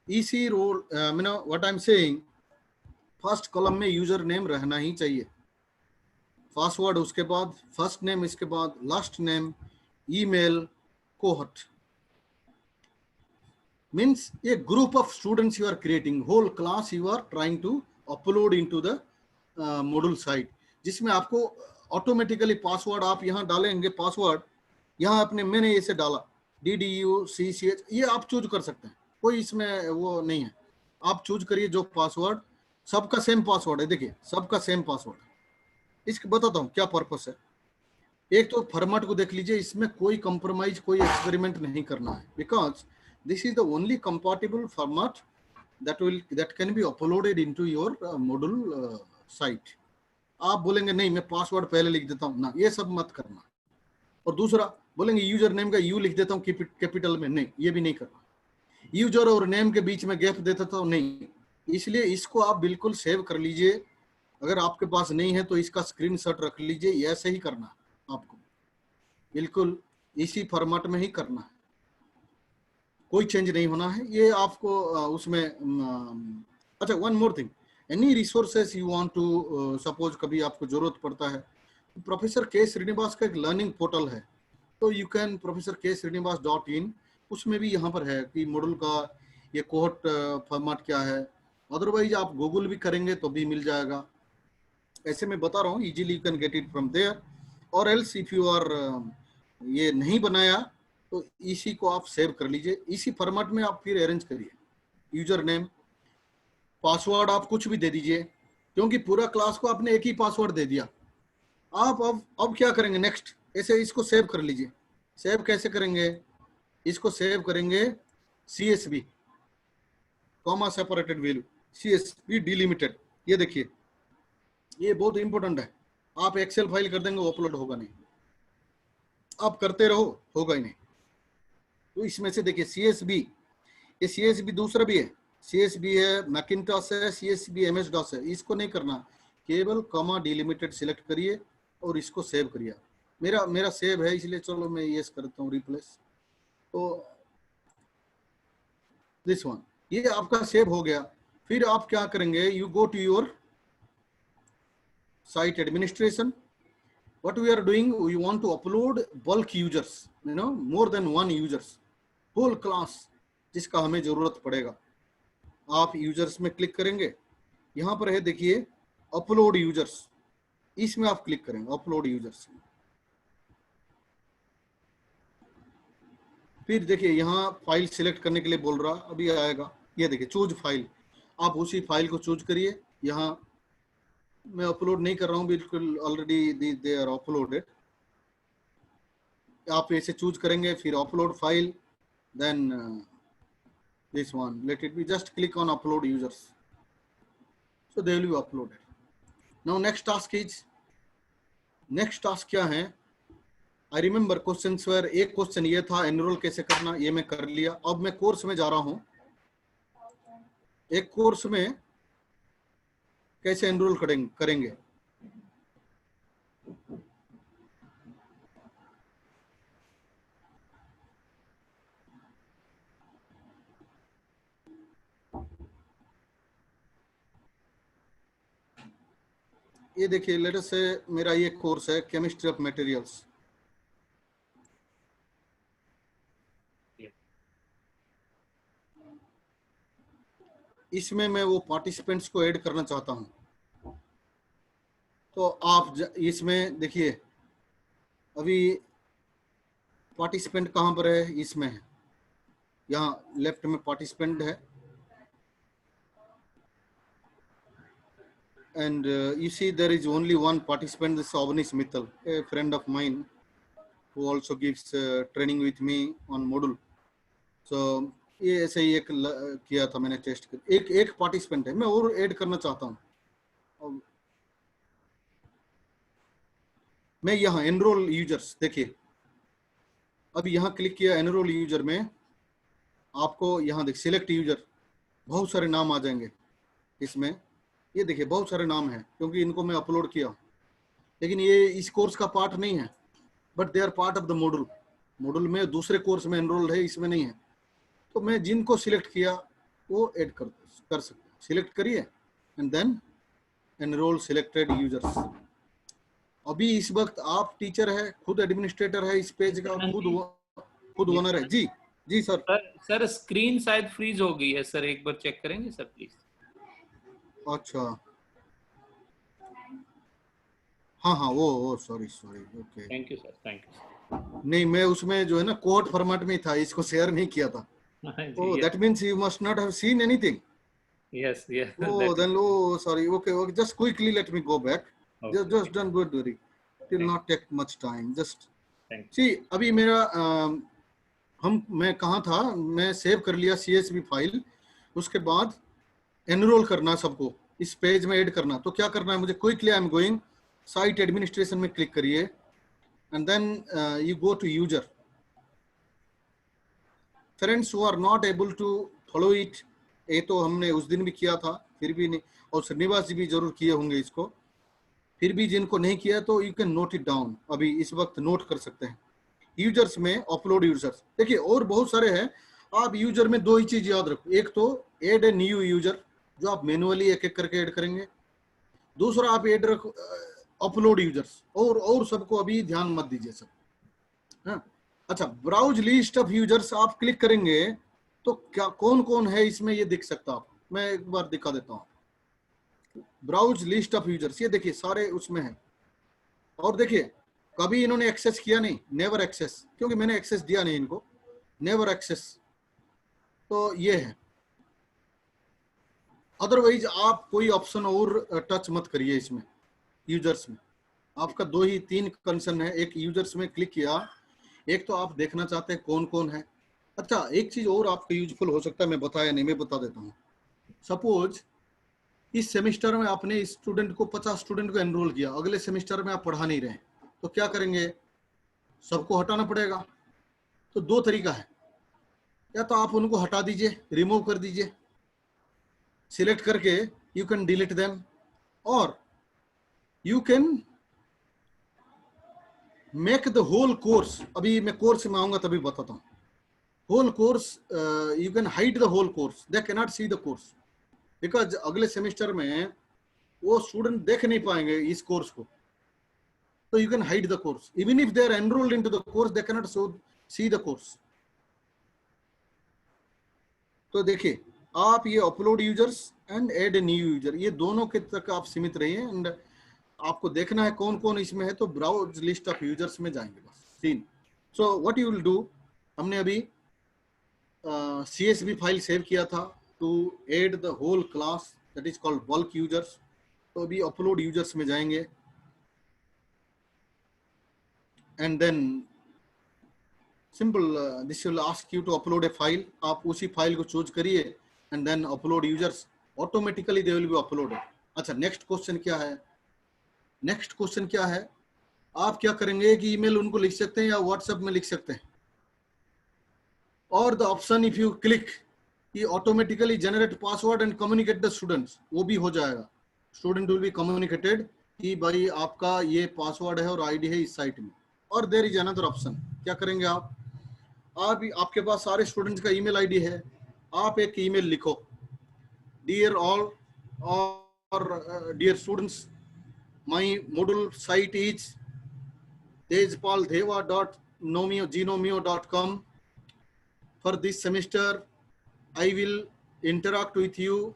इसी role what I am saying, first column में यूजर नेम रहना ही चाहिए, पासवर्ड उसके बाद फर्स्ट नेम, इसके बाद last name, email, cohort. means a group of students you are creating, whole class you are trying to upload into the module site, जिसमें आपको ऑटोमेटिकली पासवर्ड आप यहाँ डालेंगे. पासवर्ड यहाँ अपने मैंने ऐसे डाला DDUCCH, ये आप चूज कर सकते हैं, कोई इसमें वो नहीं है. आप चूज करिए जो पासवर्ड, सबका सेम पासवर्ड है. देखिए सबका सेम पासवर्ड है. इसके बताता हूँ क्या पर्पस है. एक तो फॉर्मेट को देख लीजिए, इसमें कोई कंप्रोमाइज, कोई एक्सपेरिमेंट नहीं करना है, because this is the only compatible format that can be uploaded into your module site. आप बोलेंगे नहीं मैं पासवर्ड पहले लिख देता हूँ ना, ये सब मत करना. और दूसरा बोलेंगे यूजर नेम का यू लिख देता हूँ कैपिटल में, नहीं ये भी नहीं करना. यूजर और नेम के बीच में गैप देता था, नहीं. इसलिए इसको आप बिल्कुल सेव कर लीजिए. अगर आपके पास नहीं है तो इसका स्क्रीनशॉट रख लीजिए. ऐसे ही करना है आपको, बिल्कुल इसी फॉर्मेट में ही करना है, कोई चेंज नहीं होना है. ये आपको उसमें अच्छा, one more thing, any resources you want to suppose कभी आपको जरूरत पड़ता है, प्रोफेसर के श्रीनिवास का एक लर्निंग पोर्टल है, तो यू कैन professor.k.srinivas.in, उसमें भी यहाँ पर है कि मॉड्यूल का ये कोहर्ट फॉर्मेट क्या है. अदरवाइज आप गूगल भी करेंगे तो भी मिल जाएगा. ऐसे मैं बता रहा हूँ, easily you can get it from there. और एल्स इफ यू आर ये नहीं बनाया तो इसी को आप सेव कर लीजिए. इसी फॉर्मेट में आप फिर अरेंज करिए. यूजर नेम, पासवर्ड आप कुछ भी दे दीजिए, क्योंकि पूरा क्लास को आपने एक ही पासवर्ड दे दिया. आप अब क्या करेंगे नेक्स्ट, ऐसे इसको सेव कर लीजिए. सेव कैसे करेंगे? इसको सेव करेंगे CSV, comma separated value, CSV delimited. ये देखिए ये बहुत इंपॉर्टेंट है. आप एक्सेल फाइल कर देंगे, अपलोड होगा नहीं. आप करते रहो, होगा ही नहीं. तो इसमें से देखिए CSV, ये CSV दूसरा भी है, CSV है, मैकिन्टॉश है, CSV MS-DOS है. इसको नहीं करना, केवल कॉमा डिलिमिटेड सिलेक्ट करिए और इसको सेव करिए. मेरा सेव है, इसलिए चलो मैं ये करता हूँ रिप्लेस. तो दिस वन, ये आपका सेव हो गया. फिर आप क्या करेंगे, you go to your site administration. What we are doing, we want to upload bulk users, more than one users, whole class, जिसका हमें जरूरत पड़ेगा. आप यूजर्स में क्लिक करेंगे, यहाँ पर है देखिए अपलोड यूजर्स, इसमें आप क्लिक करेंगे अपलोड यूजर्स. फिर देखिए यहाँ फाइल सिलेक्ट करने के लिए बोल रहा, अभी आएगा. ये देखिए चूज फाइल, आप उसी फाइल को चूज करिए. यहाँ मैं अपलोड नहीं कर रहा हूँ, बिल्कुल ऑलरेडी दे आर अपलोडेड. आप ऐसे चूज करेंगे, फिर upload file, then this one, let it be, just click on upload users, so they will be uploaded. Now next task क्या है? आई रिमेम्बर क्वेश्चंस वर, एक क्वेश्चन ये था enrol कैसे करना, ये मैं कर लिया. अब मैं कोर्स में जा रहा हूँ. एक कोर्स में कैसे एनरोल करेंगे. ये देखिए लेट अस से मेरा ये कोर्स है केमिस्ट्री ऑफ मटेरियल्स. इसमें मैं वो पार्टिसिपेंट्स को ऐड करना चाहता हूं. तो आप इसमें देखिए अभी पार्टिसिपेंट कहाँ पर है, इसमें है, यहाँ लेफ्ट में पार्टिसिपेंट है. And you see, there is only one participant, this Avnish Mittal, a friend of mine who also gives training with me on module. So ये ऐसे ही एक किया था मैंने टेस्ट कर, एक पार्टिसिपेंट है, मैं और ऐड करना चाहता हूँ। मैं यहाँ एनरोल यूजर्स, देखिए अब यहाँ क्लिक किया एनरोल यूजर में, आपको यहाँ देख सिलेक्ट यूजर, बहुत सारे नाम आ जाएंगे इसमें। ये देखिए बहुत सारे नाम हैं क्योंकि इनको मैं अपलोड किया, लेकिन ये इस कोर्स का पार्ट नहीं है, but they are part of the module. Module में दूसरे कोर्स में एनरोल्ड है, इसमें नहीं है। तो मैं जिनको सिलेक्ट किया वो ऐड कर सकते हैं। सिलेक्ट करिए and then enrol selected users. अभी इस वक्त आप टीचर है, खुद एडमिनिस्ट्रेटर है इस पेज का, खुद ओनर है। जी जी सर। सर स्क्रीन शायद फ्रीज हो गई है सर, एक बार चेक करेंगे सर प्लीज। अच्छा हाँ वो sorry okay, thank you sir, thank you. नहीं मैं उसमें जो है ना कोड फॉर्मेट में था, इसको शेयर नहीं किया था। Oh, that means you must not have seen anything. Yes. Oh, then sorry. Okay. Just quickly let me go back. Okay. Just don't worry. It will not take much time. Just Thank you. see. अभी मेरा मैं कहाँ था, मैं save कर लिया CSV file. उसके बाद एनरोल करना सबको, इस पेज में ऐड करना। तो क्या करना है मुझे, quickly I am going site administration में क्लिक करिए and then you go to user. Friends who are not able to follow it, ये तो हमने उस दिन भी किया था, फिर भी नहीं, और श्रीनिवास जी भी जरूर किए होंगे इसको, फिर भी जिनको नहीं किया तो you can note it down, अभी इस वक्त नोट कर सकते हैं। यूजर्स में अपलोड यूजर्स, देखिए और बहुत सारे हैं। आप यूजर में दो ही चीज याद रखो, एक तो ऐड ए न्यू यूजर जो आप मैनुअली एक एक करके ऐड करेंगे, दूसरा आप ऐड रखो अपलोड यूजर्स, और सबको अभी ध्यान मत दीजिए सब। हाँ अच्छा, ब्राउज लिस्ट ऑफ यूजर्स आप क्लिक करेंगे तो क्या कौन कौन है इसमें ये दिख सकता है। मैं एक बार दिखा देता हूँ, ब्राउज लिस्ट ऑफ यूजर्स, ये देखिए सारे उसमें है। और देखिए कभी इन्होंने एक्सेस किया नहीं, नेवर एक्सेस, क्योंकि मैंने एक्सेस दिया नहीं इनको, नेवर एक्सेस, तो ये है। अदरवाइज आप कोई ऑप्शन और टच मत करिए इसमें यूजर्स में। आपका 2 ही 3 कंसर्न है। एक यूजर्स में क्लिक किया, एक तो आप देखना चाहते हैं कौन कौन है। अच्छा एक चीज और आपको यूजफुल हो सकता है, मैं बताया नहीं, मैं बता देता हूँ। सपोज इस सेमेस्टर में आपने स्टूडेंट को 50 स्टूडेंट को एनरोल किया, अगले सेमेस्टर में आप पढ़ा नहीं रहे, तो क्या करेंगे, सबको हटाना पड़ेगा। तो 2 तरीका है, या तो आप उनको हटा दीजिए, रिमूव कर दीजिए, सिलेक्ट करके यू कैन डिलीट देम, और you can make the whole course. अभी मैं कोर्स में आऊंगा तभी बताता हूँ। Whole course you can hide the whole course, they can not see the course, because अगले सेमेस्टर में वो स्टूडेंट देख नहीं पाएंगे इस कोर्स को। तो you can hide the course, even if they are enrolled into the course, they can not see the course. तो देखिए आप ये upload users and add a new user, ये दोनों के तक आप सीमित रहिए। एंड आपको देखना है कौन कौन इसमें है, तो ब्राउज लिस्ट ऑफ यूजर्स में जाएंगे बस, सीन। So what you will do, हमने अभी CSV फाइल सेव किया था to add the whole class, that is called bulk users. तो अभी अपलोड यूजर्स में जाएंगे and then simple this will ask you to upload a file. आप उसी फाइल को चूज करिए and then upload users, automatically they will be uploaded. अच्छा next question क्या है, नेक्स्ट क्वेश्चन क्या है, आप क्या करेंगे कि ईमेल उनको लिख सकते हैं या व्हाट्सएप में लिख सकते हैं, और the option if you click ये automatically generate password and communicate the students, वो भी हो जाएगा। स्टूडेंट विल बी कम्युनिकेटेड कि भाई आपका ये पासवर्ड है और आईडी है इस साइट में। और देयर इज अनदर ऑप्शन, क्या करेंगे आप आपके पास सारे स्टूडेंट्स का ईमेल आईडी है, आप एक ईमेल लिखो, डियर ऑल और dear students, my module site is tejpaldeva.gnomio.com. For this semester I will interact with you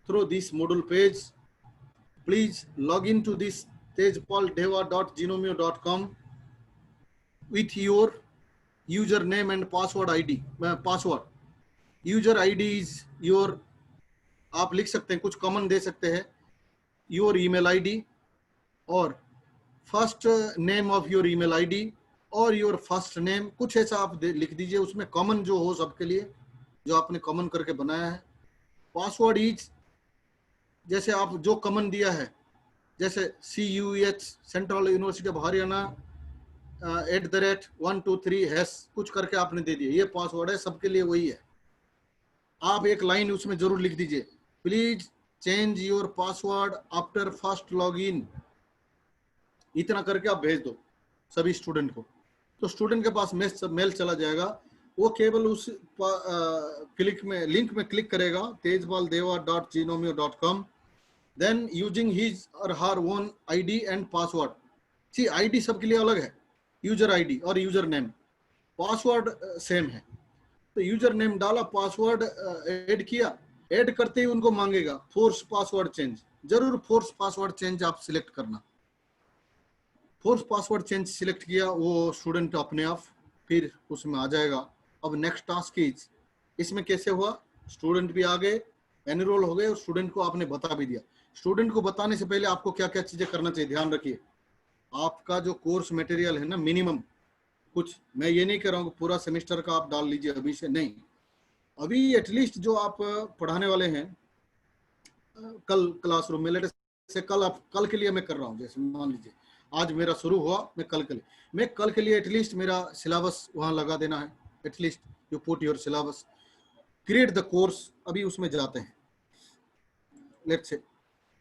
through this module page. Please log into this tejpaldeva.gnomio.com with your username and password ID, password user ID is your, आप लिख सकते हैं, कुछ common दे सकते हैं, your email ID और first name of your email ID और your first name, कुछ ऐसा आप लिख दीजिए उसमें कॉमन जो हो सबके लिए, जो आपने कॉमन करके बनाया है। पासवर्ड इज जैसे आप जो कॉमन दिया है, जैसे CUH central university of Haryana @123# कुछ करके आपने दे दिया, ये पासवर्ड है, सबके लिए वही है। आप एक लाइन उसमें जरूर लिख दीजिए, please change your password after first login, इतना करके आप भेज दो सभी स्टूडेंट को। तो स्टूडेंट के पास मेल चला जाएगा, वो केवल उस क्लिक में लिंक में क्लिक करेगा tejpaldeva.gnomio.com, then using his or her own ID and password. सी आईडी सबके लिए अलग है, यूजर आईडी और यूजर नेम, पासवर्ड सेम है। तो यूजर नेम डाला, पासवर्ड ऐड किया, ऐड करते ही उनको मांगेगा फोर्स पासवर्ड चेंज, जरूर फोर्स पासवर्ड चेंज आप सिलेक्ट करना। फोर्स पासवर्ड चेंज सिलेक्ट किया, वो स्टूडेंट अपने आप फिर उसमें आ जाएगा। अब नेक्स्ट टास्क इज, इसमें कैसे हुआ, स्टूडेंट भी आ गए, एनरोल हो गए और स्टूडेंट को आपने बता भी दिया। स्टूडेंट को बताने से पहले आपको क्या क्या चीजें करना चाहिए, ध्यान रखिए। आपका जो कोर्स मटेरियल है ना, मिनिमम कुछ, मैं ये नहीं कह रहा हूँ कि पूरा सेमेस्टर का आप डाल लीजिए अभी से, नहीं, अभी एटलीस्ट जो आप पढ़ाने वाले हैं कल क्लासरूम में, लेट से कल के लिए मैं कर रहा हूँ, जैसे मान लीजिए आज मेरा शुरू हुआ, मैं कल के लिए एटलीस्ट मेरा सिलेबस वहां लगा देना है। At least you put your syllabus, create the course, अभी उसमें जाते हैं। Let's say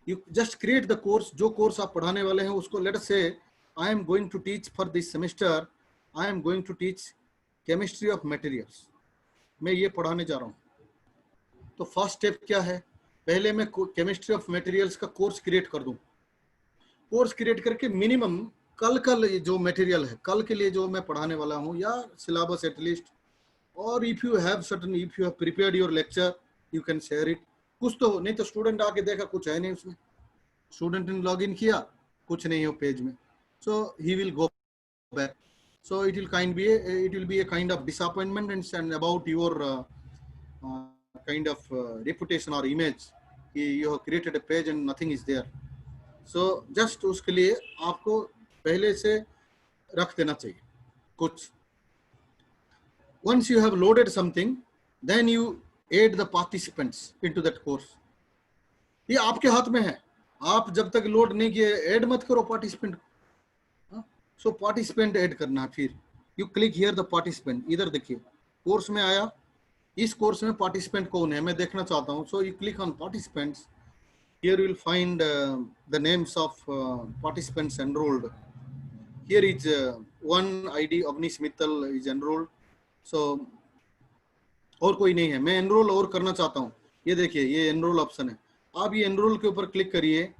you just create the course, जो कोर्स आप पढ़ाने वाले हैं उसको, let say I am going to teach for this semester, I am going to teach chemistry of materials, मैं ये पढ़ाने जा रहा हूँ। तो फर्स्ट स्टेप क्या है, पहले मैं केमिस्ट्री ऑफ मटेरियल्स का कोर्स क्रिएट कर दूं। कोर्स क्रिएट करके मिनिमम कल जो मटेरियल है, कल के लिए जो मैं पढ़ाने वाला हूँ, या सिलेबस एटलीस्ट, और if you have prepared your lecture you can share it. कुछ तो नहीं तो स्टूडेंट आके देखा कुछ है नहीं उसमें, स्टूडेंट ने लॉग इन किया, कुछ नहीं हो पेज में, so he will go back. So it will be a kind of disappointment and about your kind of reputation or image, you have created a page and nothing is there. So just उसके लिए आपको पहले से रख देना चाहिए कुछ। Once you have loaded something, then you add the participants into that course. ये आपके हाथ में है, आप जब तक लोड नहीं किए ऐड मत करो पार्टिसिपेंट। सो पार्टिसिपेंट ऐड करना है, फिर you click here the participant, इधर देखिए कोर्स में आया, इस कोर्स में पार्टिसिपेंट कौन है मैं देखना चाहता हूँ। So you click on participants, here you will find the names of participants enrolled. Here is one ID Avnish Mittal is enrolled. So और कोई नहीं है, मैं एनरोल और करना चाहता हूँ, ये देखिए ये एनरोल ऑप्शन है। आप ये एनरोल के ऊपर क्लिक करिए,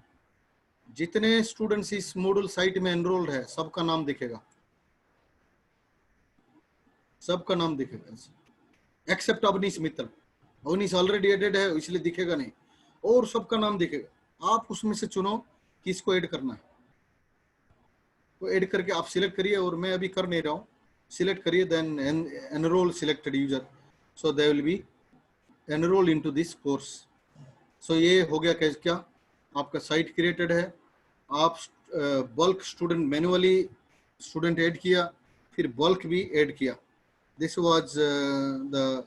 जितने स्टूडेंट्स इस मॉड्यूल साइट में एनरोल्ड है सबका नाम दिखेगा, सबका नाम दिखेगा except Avnish Mittal. Avnish already added है इसलिए दिखेगा नहीं, और सबका नाम दिखेगा। आप उसमें से चुनो किसको ऐड करना है, तो ऐड करके आप सिलेक्ट करिए, और मैं अभी कर नहीं रहा हूँ, सिलेक्ट करिए then enrol selected user, so they will be enrol into this course. So ये हो गया कैसे, क्या आपका साइट क्रिएटेड है, आप bulk student manually student add किया, फिर बल्क भी ऐड किया। This was the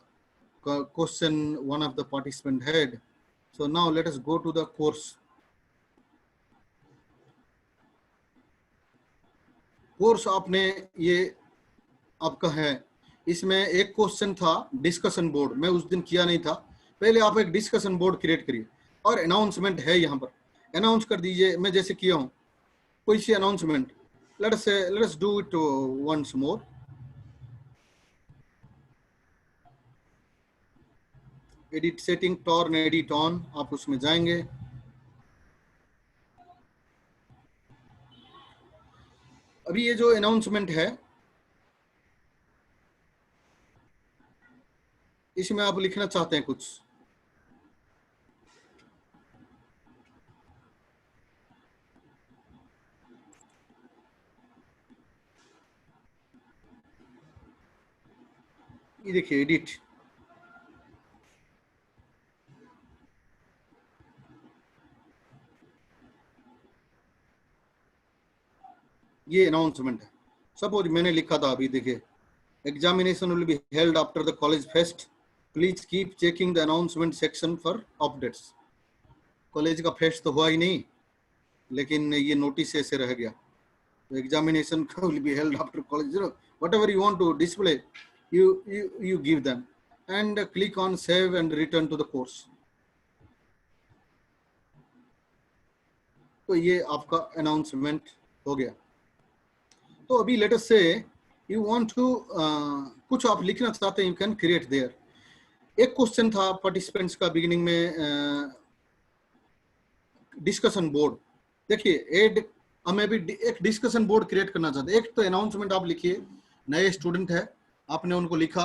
question one of the participant had. So now let us go to the course. Course आपने ये आपका है, इसमें एक क्वेश्चन था डिस्कशन बोर्ड, मैं उस दिन किया नहीं था। पहले आप एक डिस्कशन बोर्ड क्रिएट करिए, और अनाउंसमेंट है यहाँ पर, अनाउंस कर दीजिए, मैं जैसे किया हूँ कोई सी announcement. Let us do it once more. Edit setting, turn edit on, आप उसमें जाएंगे। अभी ये जो अनाउंसमेंट है इसमें आप लिखना चाहते हैं कुछ, ये देखिए एडिट, ये अनाउंसमेंट है। सपोज मैंने लिखा था अभी, देखिए, examination will be held after the college fest, please keep checking the announcement section for updates. College का फेस्ट तो हुआ ही नहीं, लेकिन ये नोटिस ऐसे रह गया। Examination will be held after college. Whatever you want to display, you give them, and click on save and return to the course. तो ये आपका अनाउंसमेंट हो गया। तो अभी लेट अस से यू वांट टू कुछ आप लिखना चाहते हैं, यू कैन क्रिएट देयर। एक क्वेश्चन था पार्टिसिपेंट्स का बिगिनिंग में, डिस्कशन बोर्ड। देखिए एड, हमें भी एक डिस्कशन बोर्ड क्रिएट करना चाहते हैं। एक तो अनाउंसमेंट आप लिखिए, नए स्टूडेंट है, आपने उनको लिखा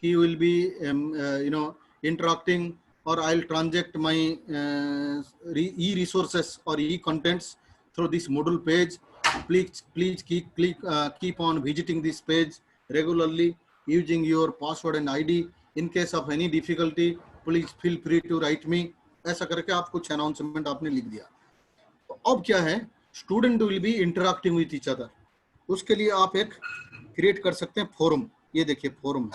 कि विल बी इंटरेक्टिंग और I will ट्रांजेक्ट my e resources और e contents through this module page, please keep on visiting this page regularly using your password and ID. In case of any difficulty, please feel free to write me. ऐसा करके आप कुछ announcement आपने लिख दिया। तो अब क्या है, student will be interacting with each other. उसके लिए आप एक क्रिएट कर सकते हैं फोरम। ये देखिए फोरम,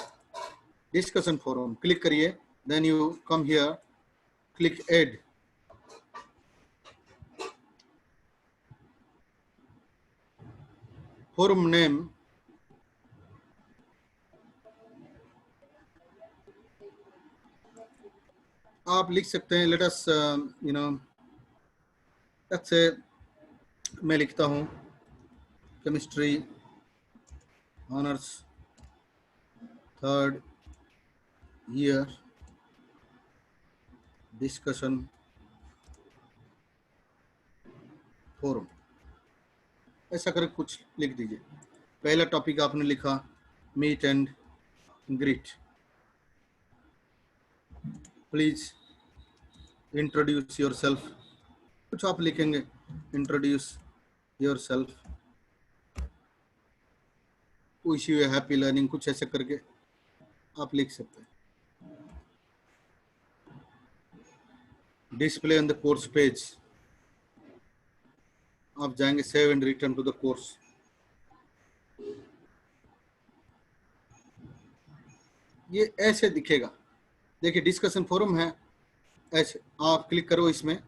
डिस्कशन फोरम, क्लिक करिए, then you come here, click add. Forum name आप लिख सकते हैं, लेट अस लेट्स से मैं लिखता हूं chemistry honours 3rd year discussion forum. ऐसा करके कुछ लिख दीजिए। पहला टॉपिक आपने लिखा meet and greet, please introduce yourself, कुछ आप लिखेंगे, introduce yourself, wish you happy learning, कुछ ऐसे करके आप लिख सकते हैं। Display on the course page, आप जाएंगे save and return to the course. ये ऐसे दिखेगा, देखिए डिस्कशन फोरम है, ऐसे आप क्लिक करो इसमें,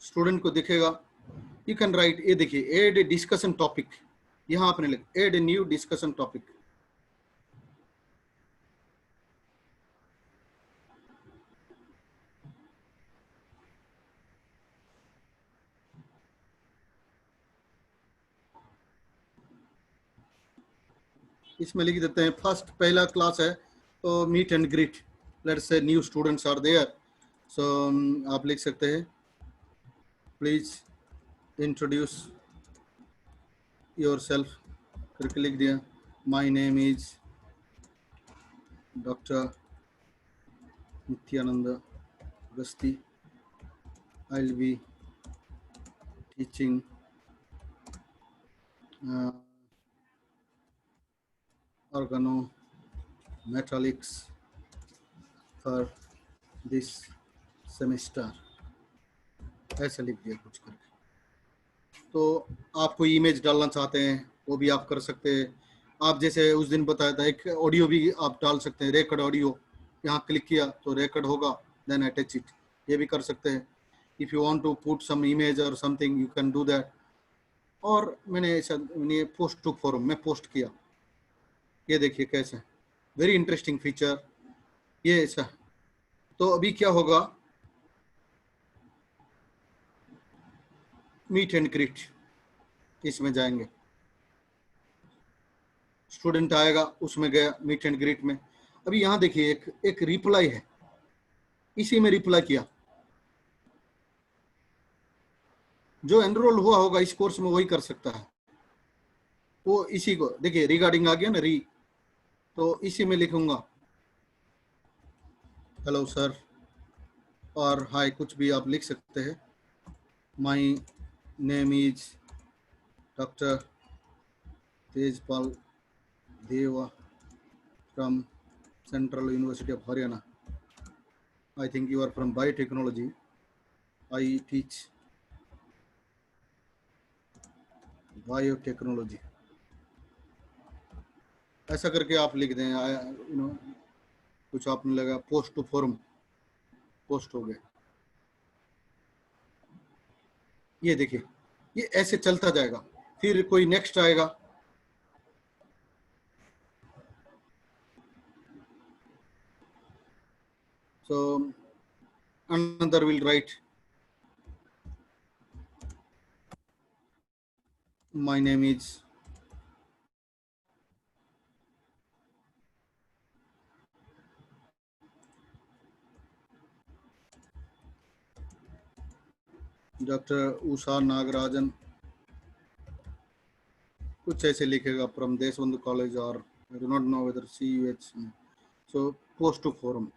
स्टूडेंट को दिखेगा। यू कैन राइट, ये देखिए एड डिस्कशन टॉपिक, यहां आपने लिख एड न्यू डिस्कशन टॉपिक। इसमें लिख देते हैं फर्स्ट, पहला क्लास है तो meet and greet, let's say new students are there, so आप लिख सकते हैं प्लीज इंट्रोड्यूस योरसेल्फ करके लिख दिया। My name is doctor Nityanand Agasti, I will be teaching organometallics for this semester, ऐसा लिख दिया कुछ करके। तो आप कोई इमेज डालना चाहते हैं वो भी आप कर सकते हैं। आप जैसे उस दिन बताया था, एक ऑडियो भी आप डाल सकते हैं, रिकॉर्ड ऑडियो, यहाँ क्लिक किया तो रिकॉर्ड होगा, देन अटैच इट, ये भी कर सकते हैं। If you want to put some image और something you can do that. और मैंने ऐसा पोस्ट टू फोरम में पोस्ट किया, ये देखिए कैसे, वेरी इंटरेस्टिंग फीचर ये ऐसा। तो अभी क्या होगा, मीट एंड ग्रीट, इसमें जाएंगे, स्टूडेंट आएगा, उसमें गया मीट एंड ग्रीट में। अभी यहाँ देखिए एक रिप्लाई है, इसी में रिप्लाई किया। जो एनरोल हुआ होगा इस कोर्स में वही कर सकता है, वो इसी को देखिए, रिगार्डिंग आ गया ना, री, तो इसी में लिखूंगा हेलो सर और हाय, कुछ भी आप लिख सकते हैं। My name is doctor Tejpal Deva from central university of Haryana, I think you are from biotechnology, I teach biotechnology, ऐसा करके आप लिख दें। कुछ आपने लगा पोस्ट टू फोरम, पोस्ट हो गए। ये देखिए, ये ऐसे चलता जाएगा, फिर कोई नेक्स्ट आएगा। So another will write, my name is Dr. Usha Nagarajan, कुछ ऐसे लिखेगा, from Deshbandhu College, or I do not know whether CUH. So post to forum.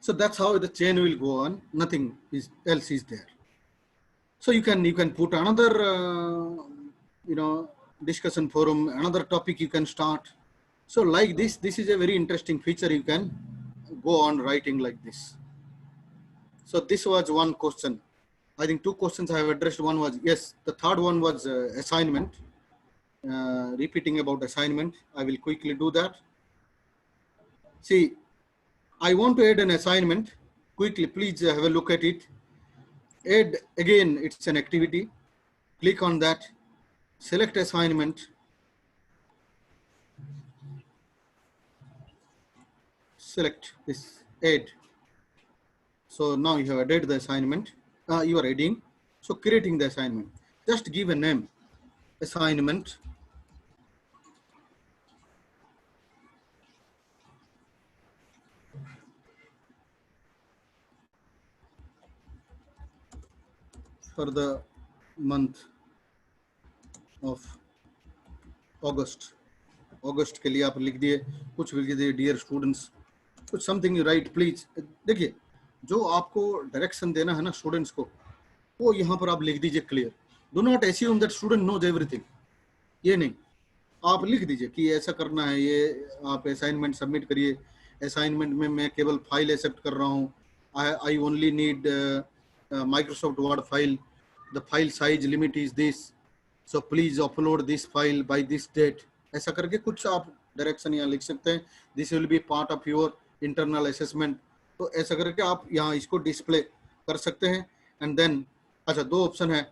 So that's how the chain will go on. Nothing else is there. So you can put another discussion forum, another topic you can start. So like this is a very interesting feature. You can go on writing like this. So this was one question. I think two questions I have addressed. One was, yes, the third one was assignment, repeating about assignment. I will quickly do that. See, I want to add an assignment quickly. Please have a look at it. Add, again, it's an activity. Click on that, select assignment, select this add. So now you have added the assignment. You are adding. So creating the assignment, just give a name, assignment. For the month of August. अगस्त के लिए आप लिख दिए, कुछ लिख दिए, dear students, कुछ something you right please. देखिए, जो आपको डायरेक्शन देना है ना स्टूडेंट्स को, वो यहाँ पर आप लिख दीजिए clear. Do not assume that student knows everything, ये नहीं, आप लिख दीजिए कि ऐसा करना है, ये आप असाइनमेंट सबमिट करिए। असाइनमेंट में मैं केवल फाइल एक्सेप्ट कर रहा हूँ, I only need Microsoft Word file, the file size limit is this, so please upload this file by this date. ऐसा करके कुछ आप डायरेक्शन यहाँ लिख सकते हैं। This will be part of your internal assessment. तो ऐसा करके आप यहाँ इसको डिस्प्ले कर सकते हैं। एंड देन, अच्छा, दो ऑप्शन है।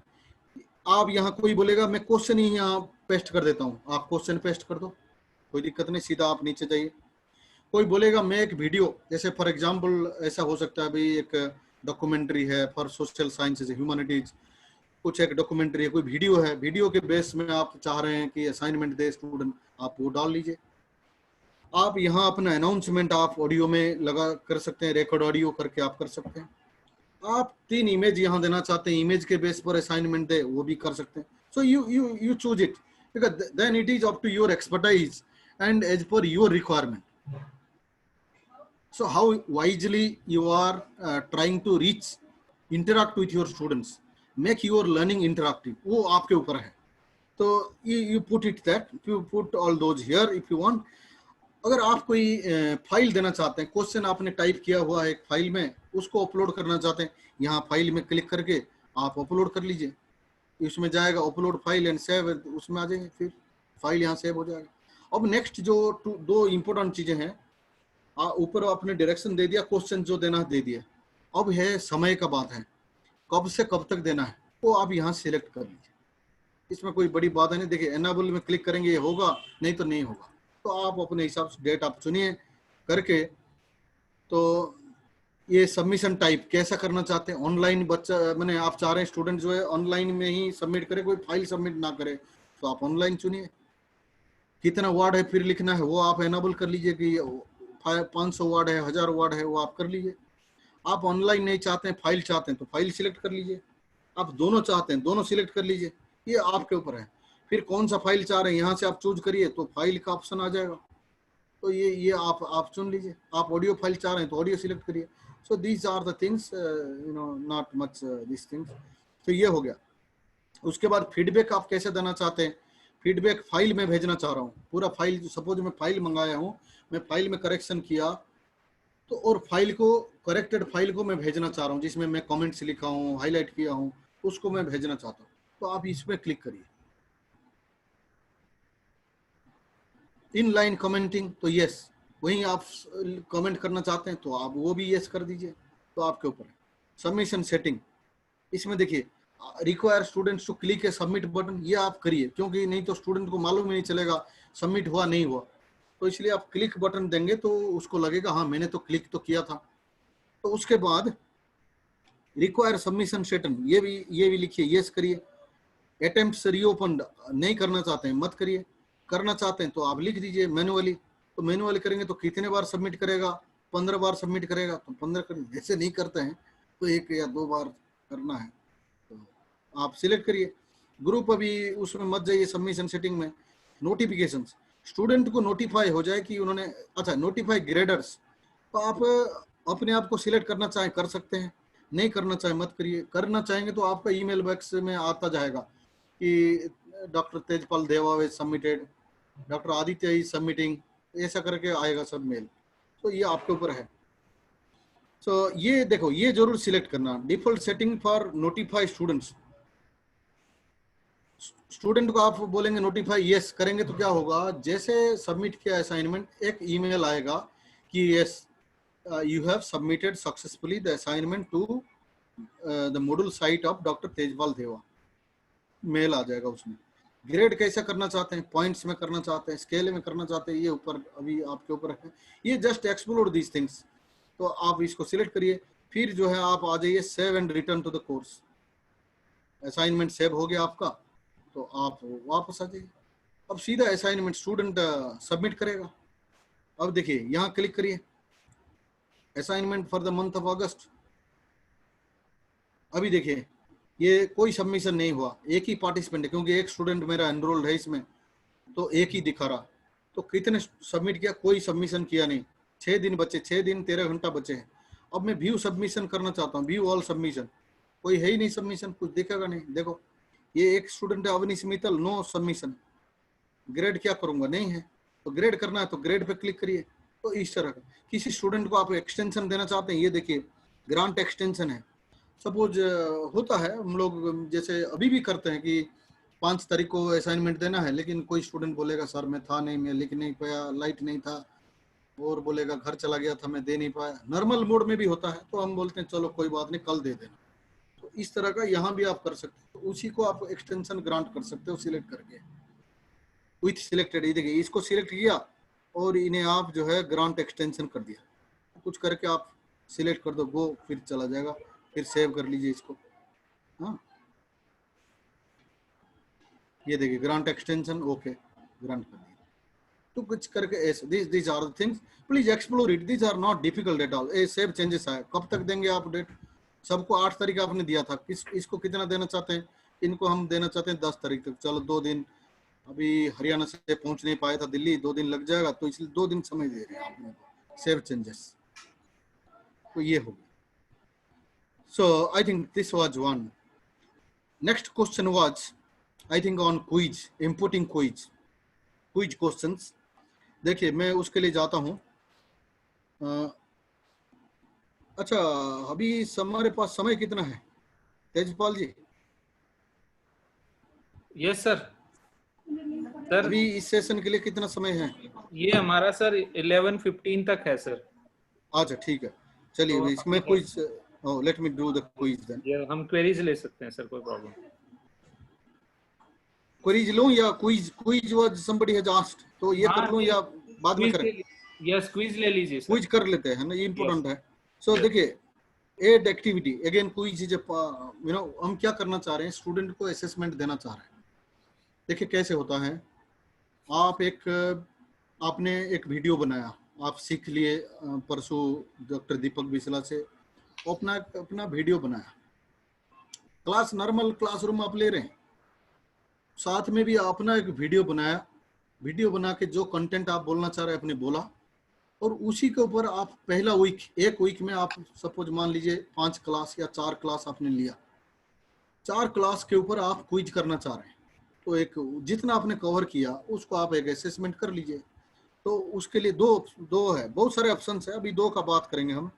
आप यहाँ कोई बोलेगा मैं क्वेश्चन ही यहाँ पेस्ट कर देता हूँ, आप क्वेश्चन पेस्ट कर दो, कोई दिक्कत नहीं, सीधा आप नीचे जाइए। कोई बोलेगा मैं एक वीडियो, जैसे फॉर एग्जांपल ऐसा हो सकता है, भाई एक डॉक्यूमेंट्री है फॉर सोशल साइंसेज ह्यूमैनिटीज, कुछ एक डॉक्यूमेंट्री है, कोई वीडियो है, वीडियो के बेस में आप चाह रहे हैं कि असाइनमेंट दे स्टूडेंट, आप वो डाल लीजिए। आप यहाँ अपना अनाउंसमेंट आप ऑडियो में लगा कर सकते हैं, रिकॉर्ड ऑडियो करके आप कर सकते हैं। आप 3 इमेज यहाँ देना चाहते हैं, इमेज के बेस पर असाइनमेंट दे, वो भी कर सकते हैं। सो you choose it, because then it is up to your expertise and as per your requirement. So how wisely you are trying to reach, interact with your students, make your learning interactive, वो आपके ऊपर है। तो you put it that, you put all those here if you want. अगर आप कोई file देना चाहते हैं, क्वेश्चन आपने टाइप किया हुआ है एक फाइल में, उसको अपलोड करना चाहते हैं, यहाँ फाइल में क्लिक करके आप अपलोड कर लीजिए। इसमें जाएगा अपलोड फाइल एंड सेव, उसमें आ जाएंगे, फिर फाइल यहाँ सेव हो जाएगा। अब नेक्स्ट जो 2 इंपॉर्टेंट चीजें हैं, ऊपर आपने डायरेक्शन दे दिया, क्वेश्चन जो देना दे दिया। अब है समय का बात है, कब से कब तक देना है, वो आप यहाँ सिलेक्ट कर लीजिए। इसमें कोई बड़ी बात है नहीं। देखिए, एनेबल में क्लिक करेंगे, ये होगा, नहीं तो नहीं होगा। तो आप अपने हिसाब से डेट आप चुनिए करके। तो ये सबमिशन टाइप कैसा करना चाहते हैं, ऑनलाइन बच्चा मैंने आप चाह रहे हैं स्टूडेंट जो है ऑनलाइन में ही सबमिट करे, कोई फाइल सबमिट ना करे, तो आप ऑनलाइन चुनिए। कितना वर्ड है फिर लिखना है, वो आप एनेबल कर लीजिए कि 500 वर्ड है, 1000 वर्ड है, वो आप कर लीजिए। आप ऑनलाइन नहीं चाहते हैं, फाइल चाहते हैं, तो फाइल सिलेक्ट कर लीजिए। आप दोनों चाहते हैं, दोनों सिलेक्ट कर लीजिए, ये आपके ऊपर है। फिर कौन सा फाइल चाह रहे हैं, यहाँ से आप चूज करिए, तो फाइल का ऑप्शन आ जाएगा, तो ये आप चुन लीजिए। आप ऑडियो फाइल चाह रहे हैं तो ऑडियो सिलेक्ट करिए। So these are the things, not much this things. तो ये हो गया। उसके बाद फीडबैक आप कैसे देना चाहते हैं। फीडबैक फाइल में भेजना चाह रहा हूँ, पूरा फाइल, सपोज मैं फाइल मंगाया हूँ, मैं फाइल में करेक्शन किया, तो और फाइल को, करेक्टेड फाइल को मैं भेजना चाह रहा हूँ, जिसमें मैं कमेंट्स लिखा हूँ, हाईलाइट किया हूँ, उसको मैं भेजना चाहता हूँ। तो आप इसमें क्लिक करिए, इन लाइन कमेंटिंग तो यस, वहीं आप कमेंट करना चाहते हैं तो आप वो भी यस कर दीजिए, तो आपके ऊपर है। सबमिशन सेटिंग, इसमें देखिए require students to click a submit button, ये आप करिए, क्योंकि नहीं तो स्टूडेंट को मालूम ही नहीं चलेगा सबमिट हुआ नहीं हुआ, तो इसलिए आप क्लिक बटन देंगे तो उसको लगेगा हाँ मैंने तो क्लिक तो किया था। तो उसके बाद रिक्वायर सबमिशन सेटिंग, ये भी लिखिए यस करिए। अटेम्प्ट्स रीओपन नहीं करना चाहते हैं मत करिए, करना चाहते हैं तो आप लिख दीजिए मैनुअली, तो मैनुअली करेंगे तो कितने बार सबमिट करेगा, 15 बार सबमिट करेगा तो 15 करेंगे, ऐसे नहीं करते हैं तो 1 या 2 बार करना है, तो आप सिलेक्ट करिए। ग्रुप अभी उसमें मत जाइए सबमिशन सेटिंग में। नोटिफिकेशंस, स्टूडेंट को नोटिफाई हो जाए कि उन्होंने, अच्छा नोटिफाई ग्रेडर्स, तो आप अपने आप को सिलेक्ट करना चाहे कर सकते हैं, नहीं करना चाहे मत करिए। करना चाहेंगे तो आपका ईमेल बॉक्स में आता जाएगा कि डॉक्टर तेजपाल देवा is submitted, doctor Aditya is submitting, ऐसा करके आएगा सब मेल, तो ये आपके ऊपर है। तो ये देखो, ये जरूर सिलेक्ट करना, default setting for notify students. Student को आप बोलेंगे नोटिफाई यस करेंगे तो क्या होगा, जैसे सबमिट किया असाइनमेंट एक ईमेल आएगा कि yes you have submitted successfully the assignment to the module site of Dr. Tejpal देवा, मेल आ जाएगा उसमें। ग्रेड कैसा करना चाहते हैं, पॉइंट्स में करना चाहते हैं, स्केल में करना चाहते हैं, ये ऊपर अभी आपके ऊपर है, ये जस्ट एक्सप्लोर दीज थिंग्स, तो आप इसको सिलेक्ट करिए। फिर जो है आप आ जाइए save and return to the course, assignment save हो गया आपका तो आप वापस आ जाइए। अब सीधा असाइनमेंट स्टूडेंट सबमिट करेगा। अब देखिए यहाँ क्लिक करिए, assignment for the month of अगस्त। अभी देखिए ये कोई सबमिशन नहीं हुआ, एक ही पार्टिसिपेंट है, क्योंकि एक स्टूडेंट मेरा एनरोल्ड है इसमें, तो एक ही दिखा रहा। तो कितने सबमिट किया, कोई सबमिशन किया नहीं। 6 दिन बचे, 6 दिन 13 घंटा बचे हैं। अब मैं व्यू सबमिशन करना चाहता हूँ, व्यू ऑल सबमिशन, कोई है ही नहीं सबमिशन, कुछ दिखेगा नहीं। देखो ये एक स्टूडेंट है Avneesh Mittal, no submission. Grade क्या करूंगा, नहीं है, तो ग्रेड करना है तो ग्रेड पे क्लिक करिए। तो इस तरह का किसी स्टूडेंट को आप एक्सटेंशन देना चाहते हैं, ये देखिए ग्रांट एक्सटेंशन है। सपोज होता है हम लोग जैसे अभी भी करते हैं कि 5 तारीख को असाइनमेंट देना है, लेकिन कोई स्टूडेंट बोलेगा सर मैं था नहीं, मैं लिख नहीं पाया, लाइट नहीं था, और बोलेगा घर चला गया था मैं दे नहीं पाया। नॉर्मल मोड में भी होता है, तो हम बोलते हैं चलो कोई बात नहीं कल दे देना। तो इस तरह का यहाँ भी आप कर सकते हो, तो उसी को आप एक्सटेंशन ग्रांट कर सकते हो सिलेक्ट करके विथ सिलेक्टेड। ये देखिए इसको सिलेक्ट किया और इन्हें आप जो है ग्रांट एक्सटेंशन कर दिया, कुछ करके आप सिलेक्ट कर दो गो, फिर चला जाएगा, फिर सेव कर लीजिए इसको। हाँ ये देखिए ग्रांट एक्सटेंशन ओके, ग्रांट कर दिया। तो कुछ करके ऐसे this are the things, please explore it, this are not difficult at all. A save changes आए, कब तक देंगे आप डेट, सबको 8 तारीख आपने दिया था, इसको कितना देना चाहते हैं, इनको हम देना चाहते हैं 10 तारीख तक, चलो 2 दिन, अभी हरियाणा से पहुंच नहीं पाया था दिल्ली, 2 दिन लग जाएगा, तो इसलिए 2 दिन समय दे रहे हैं आपने को, सेव चेंजेस। तो ये हो गया। So I think this was one. Next question was, I think on quiz, inputting quiz questions. देखिए मैं उसके लिए जाता हूँ। अच्छा अभी हमारे पास समय कितना है Tejpal ji? Yes sir. Sir अभी इस सेशन के लिए कितना समय है? ये हमारा सर 11:15 तक है सर। अच्छा ठीक है, चलिए तो इसमें quiz, let me do the quiz then. ये हम क्वेरीज ले सकते हैं सर, कोई प्रॉब्लम। क्विज लूं या quiz was somebody has asked, तो ये कर लूं या बाद में करें? यस क्विज ले लीजिए सर। क्विज कर लेते हैं ना, ये इंपॉर्टेंट है। सो देखिए add activity again quiz is you know, हम क्या करना चाह रहे हैं, स्टूडेंट को असेसमेंट देना चाह रहे हैं। देखिए कैसे होता है, आपने एक वीडियो बनाया, आप सीख लिए परसों डॉक्टर दीपक बिस्ला से, अपना वीडियो बनाया, क्लास नॉर्मल क्लासरूम आप ले रहे हैं, साथ में भी अपना एक वीडियो बनाया, वीडियो बना के जो कंटेंट आप बोलना चाह रहे हैं आपने बोला, और उसी के ऊपर आप पहला वीक, एक वीक में आप सपोज मान लीजिए 5 क्लास या 4 क्लास आपने लिया, 4 क्लास के ऊपर आप क्विज करना चाह रहे हैं, तो एक जितना आपने कवर किया उसको आप एक असेसमेंट कर लीजिए। तो उसके लिए दो है, बहुत सारे ऑप्शंस है, अभी 2 का बात करेंगे हम।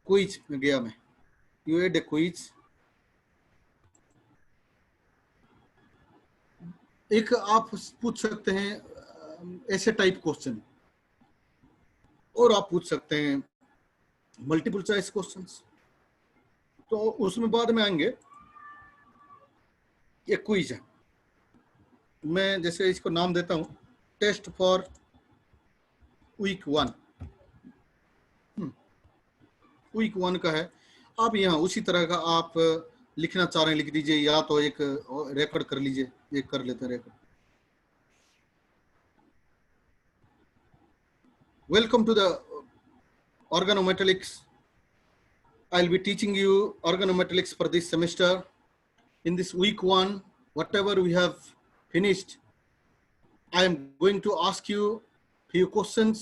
क्विज में गया मैं, यू एड ए क्विज, एक आप पूछ सकते हैं ऐसे टाइप क्वेश्चन, और आप पूछ सकते हैं मल्टीपल चॉइस क्वेश्चंस। तो उसमें बाद में आएंगे। ये क्विज है, मैं जैसे इसको नाम देता हूं टेस्ट फॉर वीक 1। वीक 1 का है। आप यहाँ उसी तरह का आप लिखना चाह रहे हैं लिख दीजिए, या तो एक रिकॉर्ड कर लीजिए, एक कर लेते हैं record. Welcome to the organometallics. I'll be teaching you organometallics for this semester. In this week 1, whatever we have finished, I am going to ask you few questions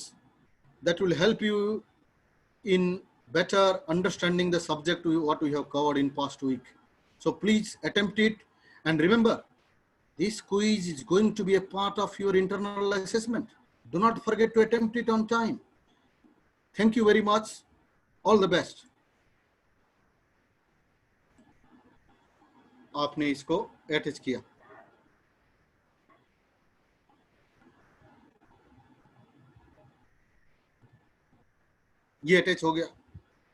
that will help you in better understanding the subject what we have covered in past week. So please attempt it, and remember, this quiz is going to be a part of your internal assessment. Do not forget to attempt it on time. Thank you very much. All the best. आपने इसको attach किया। ये attach हो गया।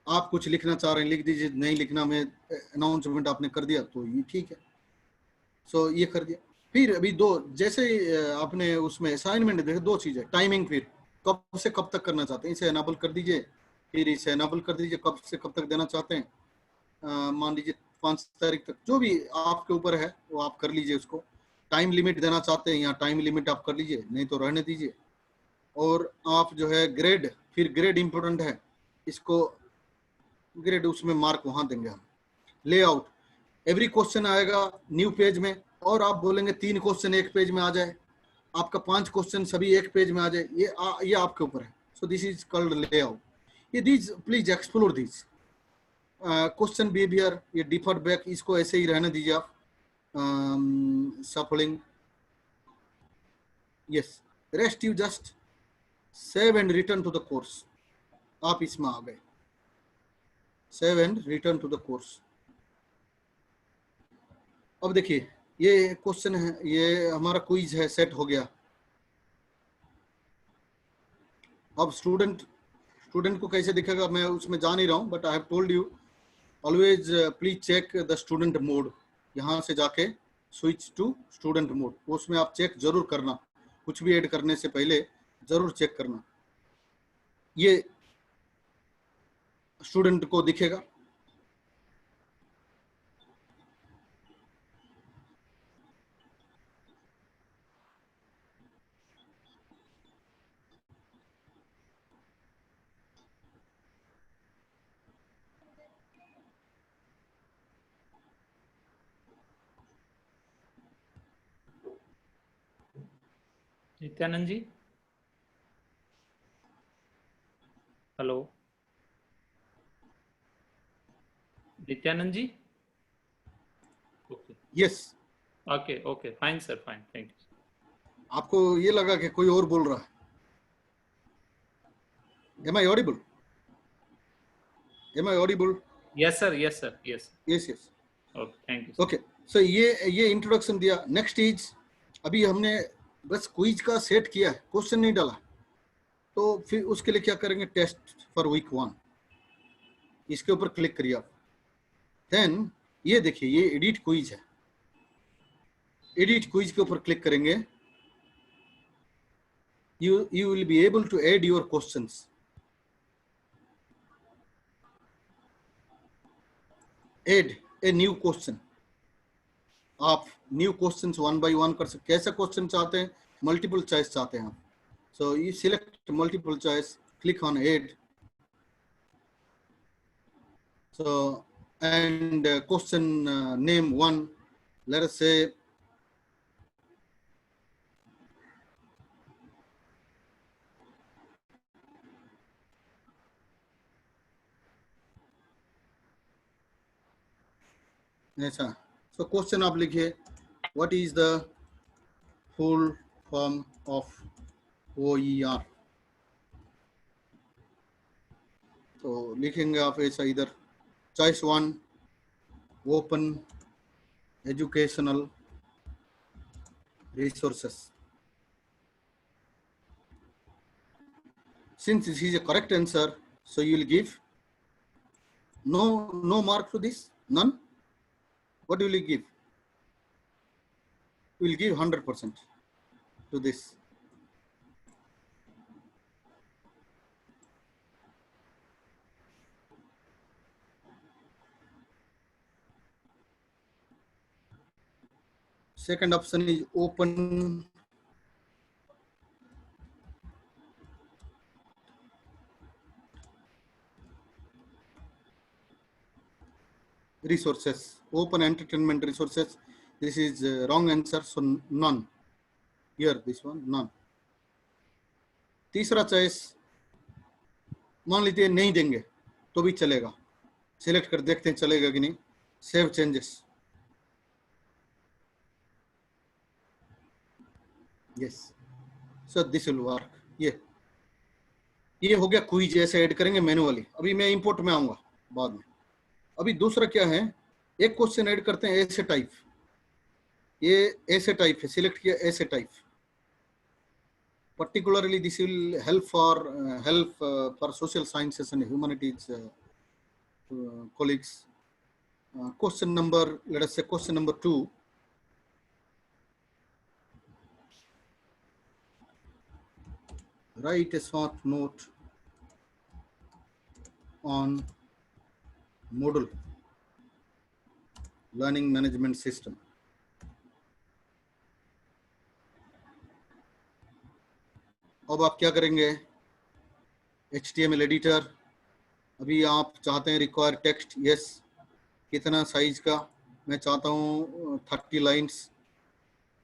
आप कुछ लिखना चाह रहे हैं लिख दीजिए, नहीं लिखना में अनाउंसमेंट आपने कर दिया तो ये ठीक है। सो ये कर दिया। फिर अभी दो, जैसे आपने उसमें असाइनमेंट देखे, दो चीजें, टाइमिंग, फिर कब से कब तक करना चाहते हैं, इसे एनाबल कर दीजिए, फिर इसे एनाबल कर दीजिए, कब से कब तक देना चाहते हैं। मान लीजिए 5 तारीख तक, जो भी आपके ऊपर है वो आप कर लीजिए। उसको टाइम लिमिट देना चाहते हैं, यहाँ टाइम लिमिट आप कर लीजिए, नहीं तो रहने दीजिए। और आप जो है ग्रेड, फिर ग्रेड इंपॉर्टेंट है, इसको ग्रेड उसमें मार्क वहां देंगे हम। लेआउट, एवरी क्वेश्चन आएगा न्यू पेज में, और आप बोलेंगे 3 क्वेश्चन एक पेज में आ जाए, आपका 5 क्वेश्चन सभी एक पेज में आ जाए, ये आपके ऊपर है। So this is called layout. ये these please explore this question behaviour, ये डिफर्ड बैक, इसको ऐसे ही रहने दीजिए आप। Shuffling, yes, rest you just save and return to the course. आप इसमें आ गए, save and return to the course. अब देखिए ये क्वेश्चन है, ये हमारा क्विज है, सेट हो गया। अब स्टूडेंट को कैसे दिखेगा मैं उसमें जा नहीं रहा हूं, but I have told you always please check the student mode. यहाँ से जाके स्विच टू स्टूडेंट मोड, उसमें आप चेक जरूर करना, कुछ भी ऐड करने से पहले जरूर चेक करना। ये स्टूडेंट को दिखेगा। Nityanand ji, hello Nityanand ji. Okay yes, okay okay, fine sir, fine, thank you. आपको ये लगा कि कोई और बोल रहा है? Am I audible? Am I audible? Yes sir, yes sir, yes. Yes, yes. Okay, thank you. Okay. So ये इंट्रोडक्शन दिया। नेक्स्ट इज, अभी हमने बस क्विज का सेट किया है, क्वेश्चन नहीं डाला, तो फिर उसके लिए क्या करेंगे, टेस्ट फॉर वीक 1, इसके ऊपर क्लिक करिए आप। देन ये देखिए, ये एडिट क्विज है। एडिट क्विज के ऊपर क्लिक करेंगे, you will be able to add your questions, add a new question। आप न्यू क्वेश्चंस 1 by 1 कर सकते। कैसा क्वेश्चन चाहते हैं, मल्टीपल चॉइस चाहते हैं आप, so you select multiple choice, click on add. So and question name 1, let us से ऐसा। सो क्वेश्चन आप लिखिए, what is the full form of OER। तो लिखेंगे आप ऐसा इधर। Choice 1, open educational resources. Since this is a correct answer, so you will give no mark to this, none. What will you give? We will give 100% to this. Second option is open resources, open entertainment resources. This is wrong answer, so none. Here, this one, none. तीसरा choice मान लीजिए नहीं देंगे तो भी चलेगा, select कर देखते हैं चलेगा कि नहीं. Save changes. Yes, so this will work. ये हो गया क्विज, ऐसे ऐड करेंगे मैनुअली. अभी मैं इंपोर्ट में आऊंगा बाद में. अभी दूसरा क्या है, एक क्वेश्चन ऐड करते हैं ऐसे टाइप. ये ऐसे टाइप है, सिलेक्ट किया ऐसे type. Particularly this will help for social sciences and humanities colleagues. Question number, let us say question number 2. Write a short note on Moodle learning management system. अब आप क्या करेंगे, HTML एडिटर. अभी आप चाहते हैं रिक्वायर टेक्स्ट, यस. कितना size का, मैं चाहता हूँ 30 lines.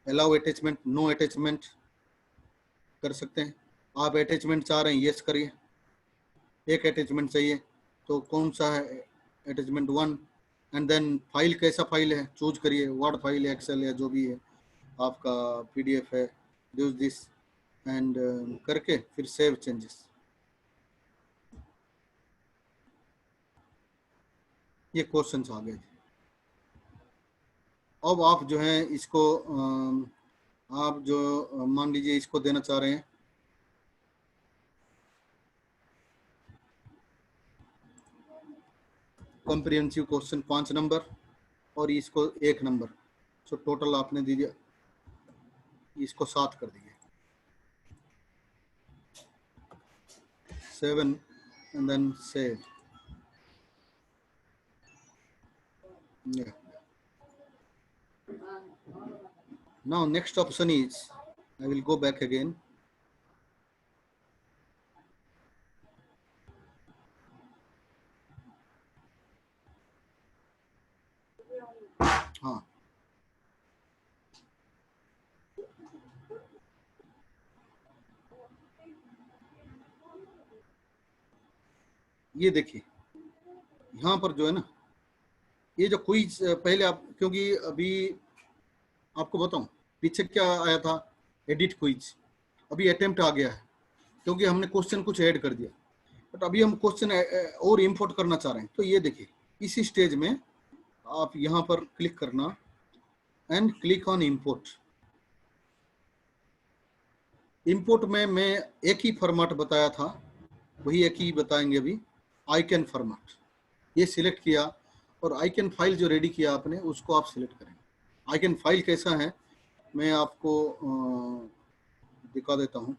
Allow attachment, no attachment कर सकते हैं. आप अटैचमेंट चाह रहे हैं, यस करिए. एक अटैचमेंट चाहिए तो कौन सा है, अटैचमेंट 1. एंड देन फाइल, कैसा फाइल है चूज करिए, वर्ड फाइल, एक्सेल या जो भी है आपका, PDF है, यूज दिस एंड करके फिर सेव चेंजेस. ये क्वेश्चंस आ गए थे. अब आप जो है इसको आप जो मान लीजिए इसको देना चाह रहे हैं, कॉम्प्रिहेंसिव क्वेश्चन 5 नंबर और इसको 1 नंबर. सो टोटल आपने दीजिए, इसको 7 कर दीजिए. 7 and then save. Yeah. Now next option is, I will go back again. हाँ, ये देखिए यहाँ पर जो है ना, ये जो क्विज पहले आप, क्योंकि अभी आपको बताऊं पीछे क्या आया था, एडिट क्विज. अभी अटेम्प्ट आ गया है क्योंकि हमने क्वेश्चन कुछ ऐड कर दिया. बट अभी हम क्वेश्चन और इंपोर्ट करना चाह रहे हैं. तो ये देखिए इसी स्टेज में आप यहाँ पर क्लिक करना and click on import. Import में मैं एक ही फॉर्मेट बताया था, वही एक ही बताएंगे अभी. आइकन फॉर्मेट, ये सिलेक्ट किया और आइकन फाइल जो रेडी किया आपने उसको आप सिलेक्ट करें. आइकन फाइल कैसा है मैं आपको दिखा देता हूँ.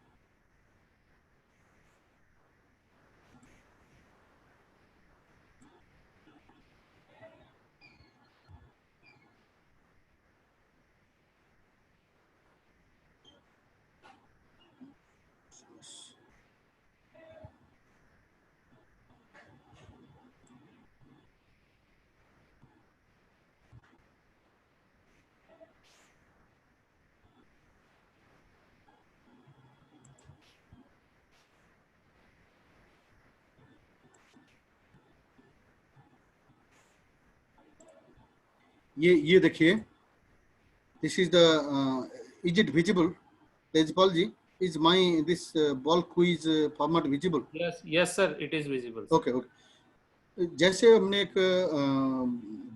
ये देखिए, this is the is it visible, Tejpal ji? Is my this ball quiz format visible? Yes sir, it is visible. Okay. जैसे हमने एक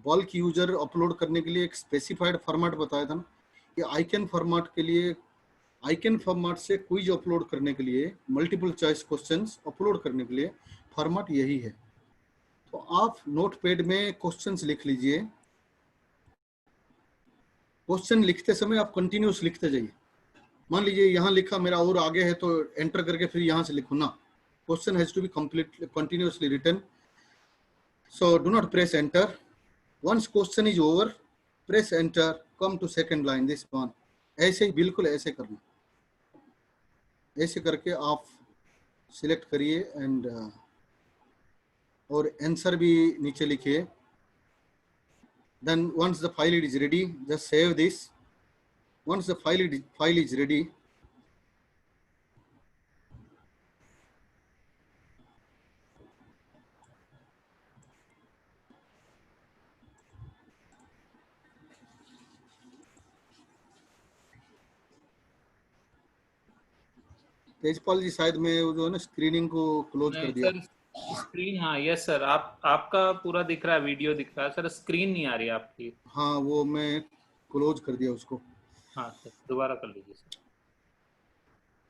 बॉल की यूजर अपलोड करने के लिए एक स्पेसिफाइड फॉर्मेट बताया था ना, कि आइकन फॉर्मेट के लिए, आइकन फॉर्मेट से क्विज अपलोड करने के लिए, मल्टीपल चॉइस क्वेश्चंस अपलोड करने के लिए फॉर्मेट यही है। तो आप नोटपैड में क्वेश्चंस लिख लीजिए। क्वेश्चन लिखते समय आप कंटिन्यूस लिखते जाइए। मान लीजिए यहाँ लिखा मेरा और आगे है तो एंटर करके फिर यहाँ से लिखूँ ना। Question has to be completely continuously written. So do not press enter. Once question is over, press enter, come to second line, this one. ऐसे ही बिल्कुल ऐसे करना। ऐसे करके आप सिलेक्ट करिए एंड और आंसर भी नीचे लिखिए। Then once the file is ready, just save this. Once the file is ready, Tejpal जी शायद मैं वो जो है ना स्क्रीनिंग को क्लोज कर दिया। सर स्क्रीन, हाँ यस सर, आपका पूरा दिख रहा है, वीडियो दिख रहा है सर, स्क्रीन नहीं आ रही आपकी। हाँ वो मैं क्लोज कर दिया उसको। हाँ सर, दोबारा कर लीजिए sir.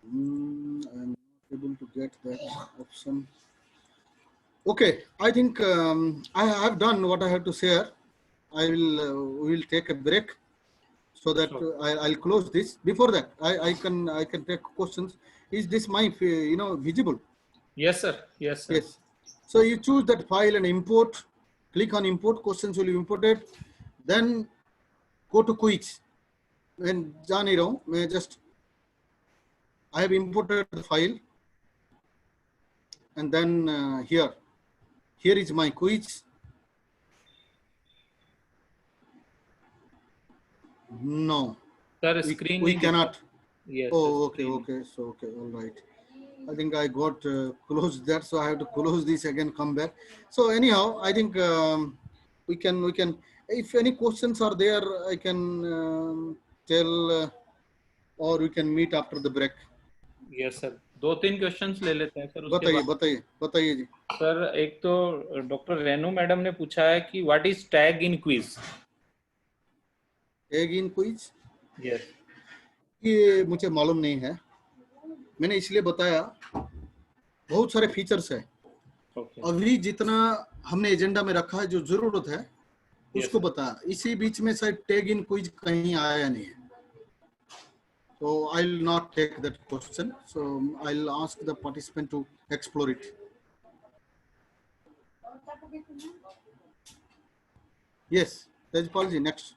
I'm not able to get that option. Okay, I think I have done what I have to share. I will we will take a break so that Sure. I'll close this. Before that, I can take questions. Is this my visible? Yes sir, yes sir. Yes. So you choose that file and import. Click on import. Questions will be imported. Then go to quiz. When जान ही रहा हूँ मैं, just I have imported the file and then here is my quiz. No, sir screen we नहीं cannot. Yes, Oh, sir, okay, screen. okay. So okay, all right. I think I got closed that, so I have to close this again, come back. So anyhow, I think we can. If any questions are there, I can tell, or we can meet after the break. Yes sir, 2-3 questions ले लेते हैं sir उसके बताइए बाद। बताइए बताइए जी। Sir एक तो डॉक्टर रेनू मैडम ने पूछा है कि what is tag in quiz. Tag in quiz, yes. ये मुझे मालूम नहीं है, मैंने इसलिए बताया बहुत सारे फीचर्स है। ओके। अभी जितना हमने एजेंडा में रखा है, जो जरूरत है उसको sir. बताया। इसी बीच में शायद टैग इन क्विज कहीं आया नहीं है, so I'll not take that question. So I'll ask the participant to explore it. Yes, Tejpal ji, next.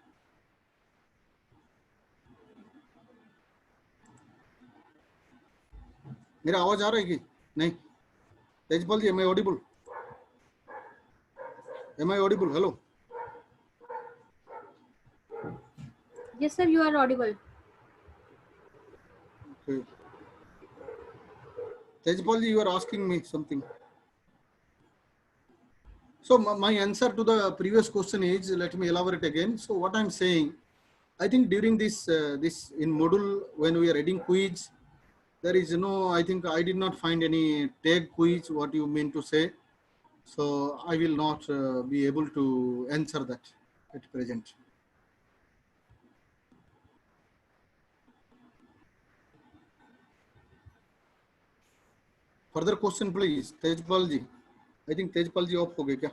मेरा आवाज आ रहा है कि नहीं? तेजपाल जी, am I audible? Am I audible? Hello. Yes, sir, you are audible. Okay. Tejpal ji, you are asking me something. So my answer to the previous question is, let me elaborate again. So what I'm saying, I think during this this in module when we are reading quiz, there is no, I think I did not find any tag quiz, what you mean to say. So I will not be able to answer that at present. Further question, please. Tejpal ji. I think Tejpal ji off हो गए क्या?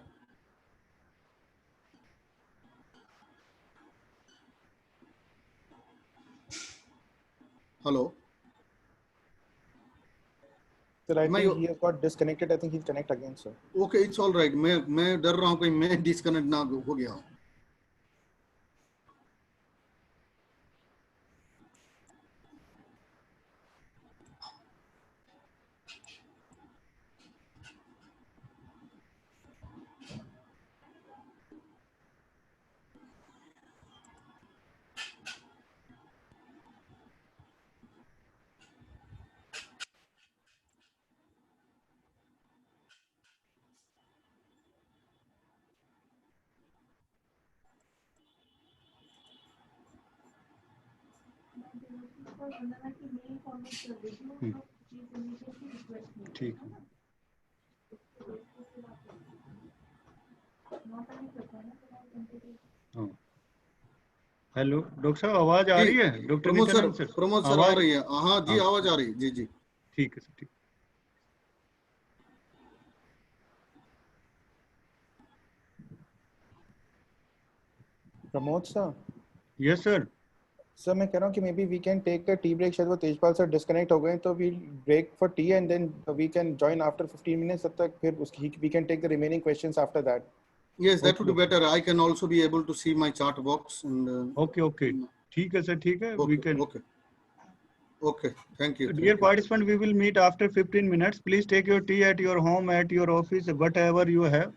Hello. Sir, I Am I- think he has got disconnected. I think he'll connect again, sir. Okay, it's all right. मैं डर रहा हूँ कहीं मैं disconnect ना हो गया हूँ। ठीक है। हाँ हेलो डॉक्टर साहब, आवाज आ जी, रही है? Doctor Pramod sir, Nityanand sir, Pramod sir आ आवाज? रही है, हाँ जी हाँ, आवाज आ रही है, जी जी। ठीक है सर, ठीक। Pramod sir, yes sir. Sir मैं कह रहा हूँ कि maybe we can take the tea break. शायद वो तेजपाल सर डिस्कनेक्ट हो गए, तो we break for tea and then we can join after 15 minutes. तब तक फिर उसकी we can take the remaining questions after that. Yes, that would okay be better. I can also be able to see my chat box and okay okay, ठीक है sir, ठीक है, we okay, can. okay, okay. Thank you, Dear thank you. participant, we will meet after 15 minutes. Please take your tea at your home, at your office, whatever you have.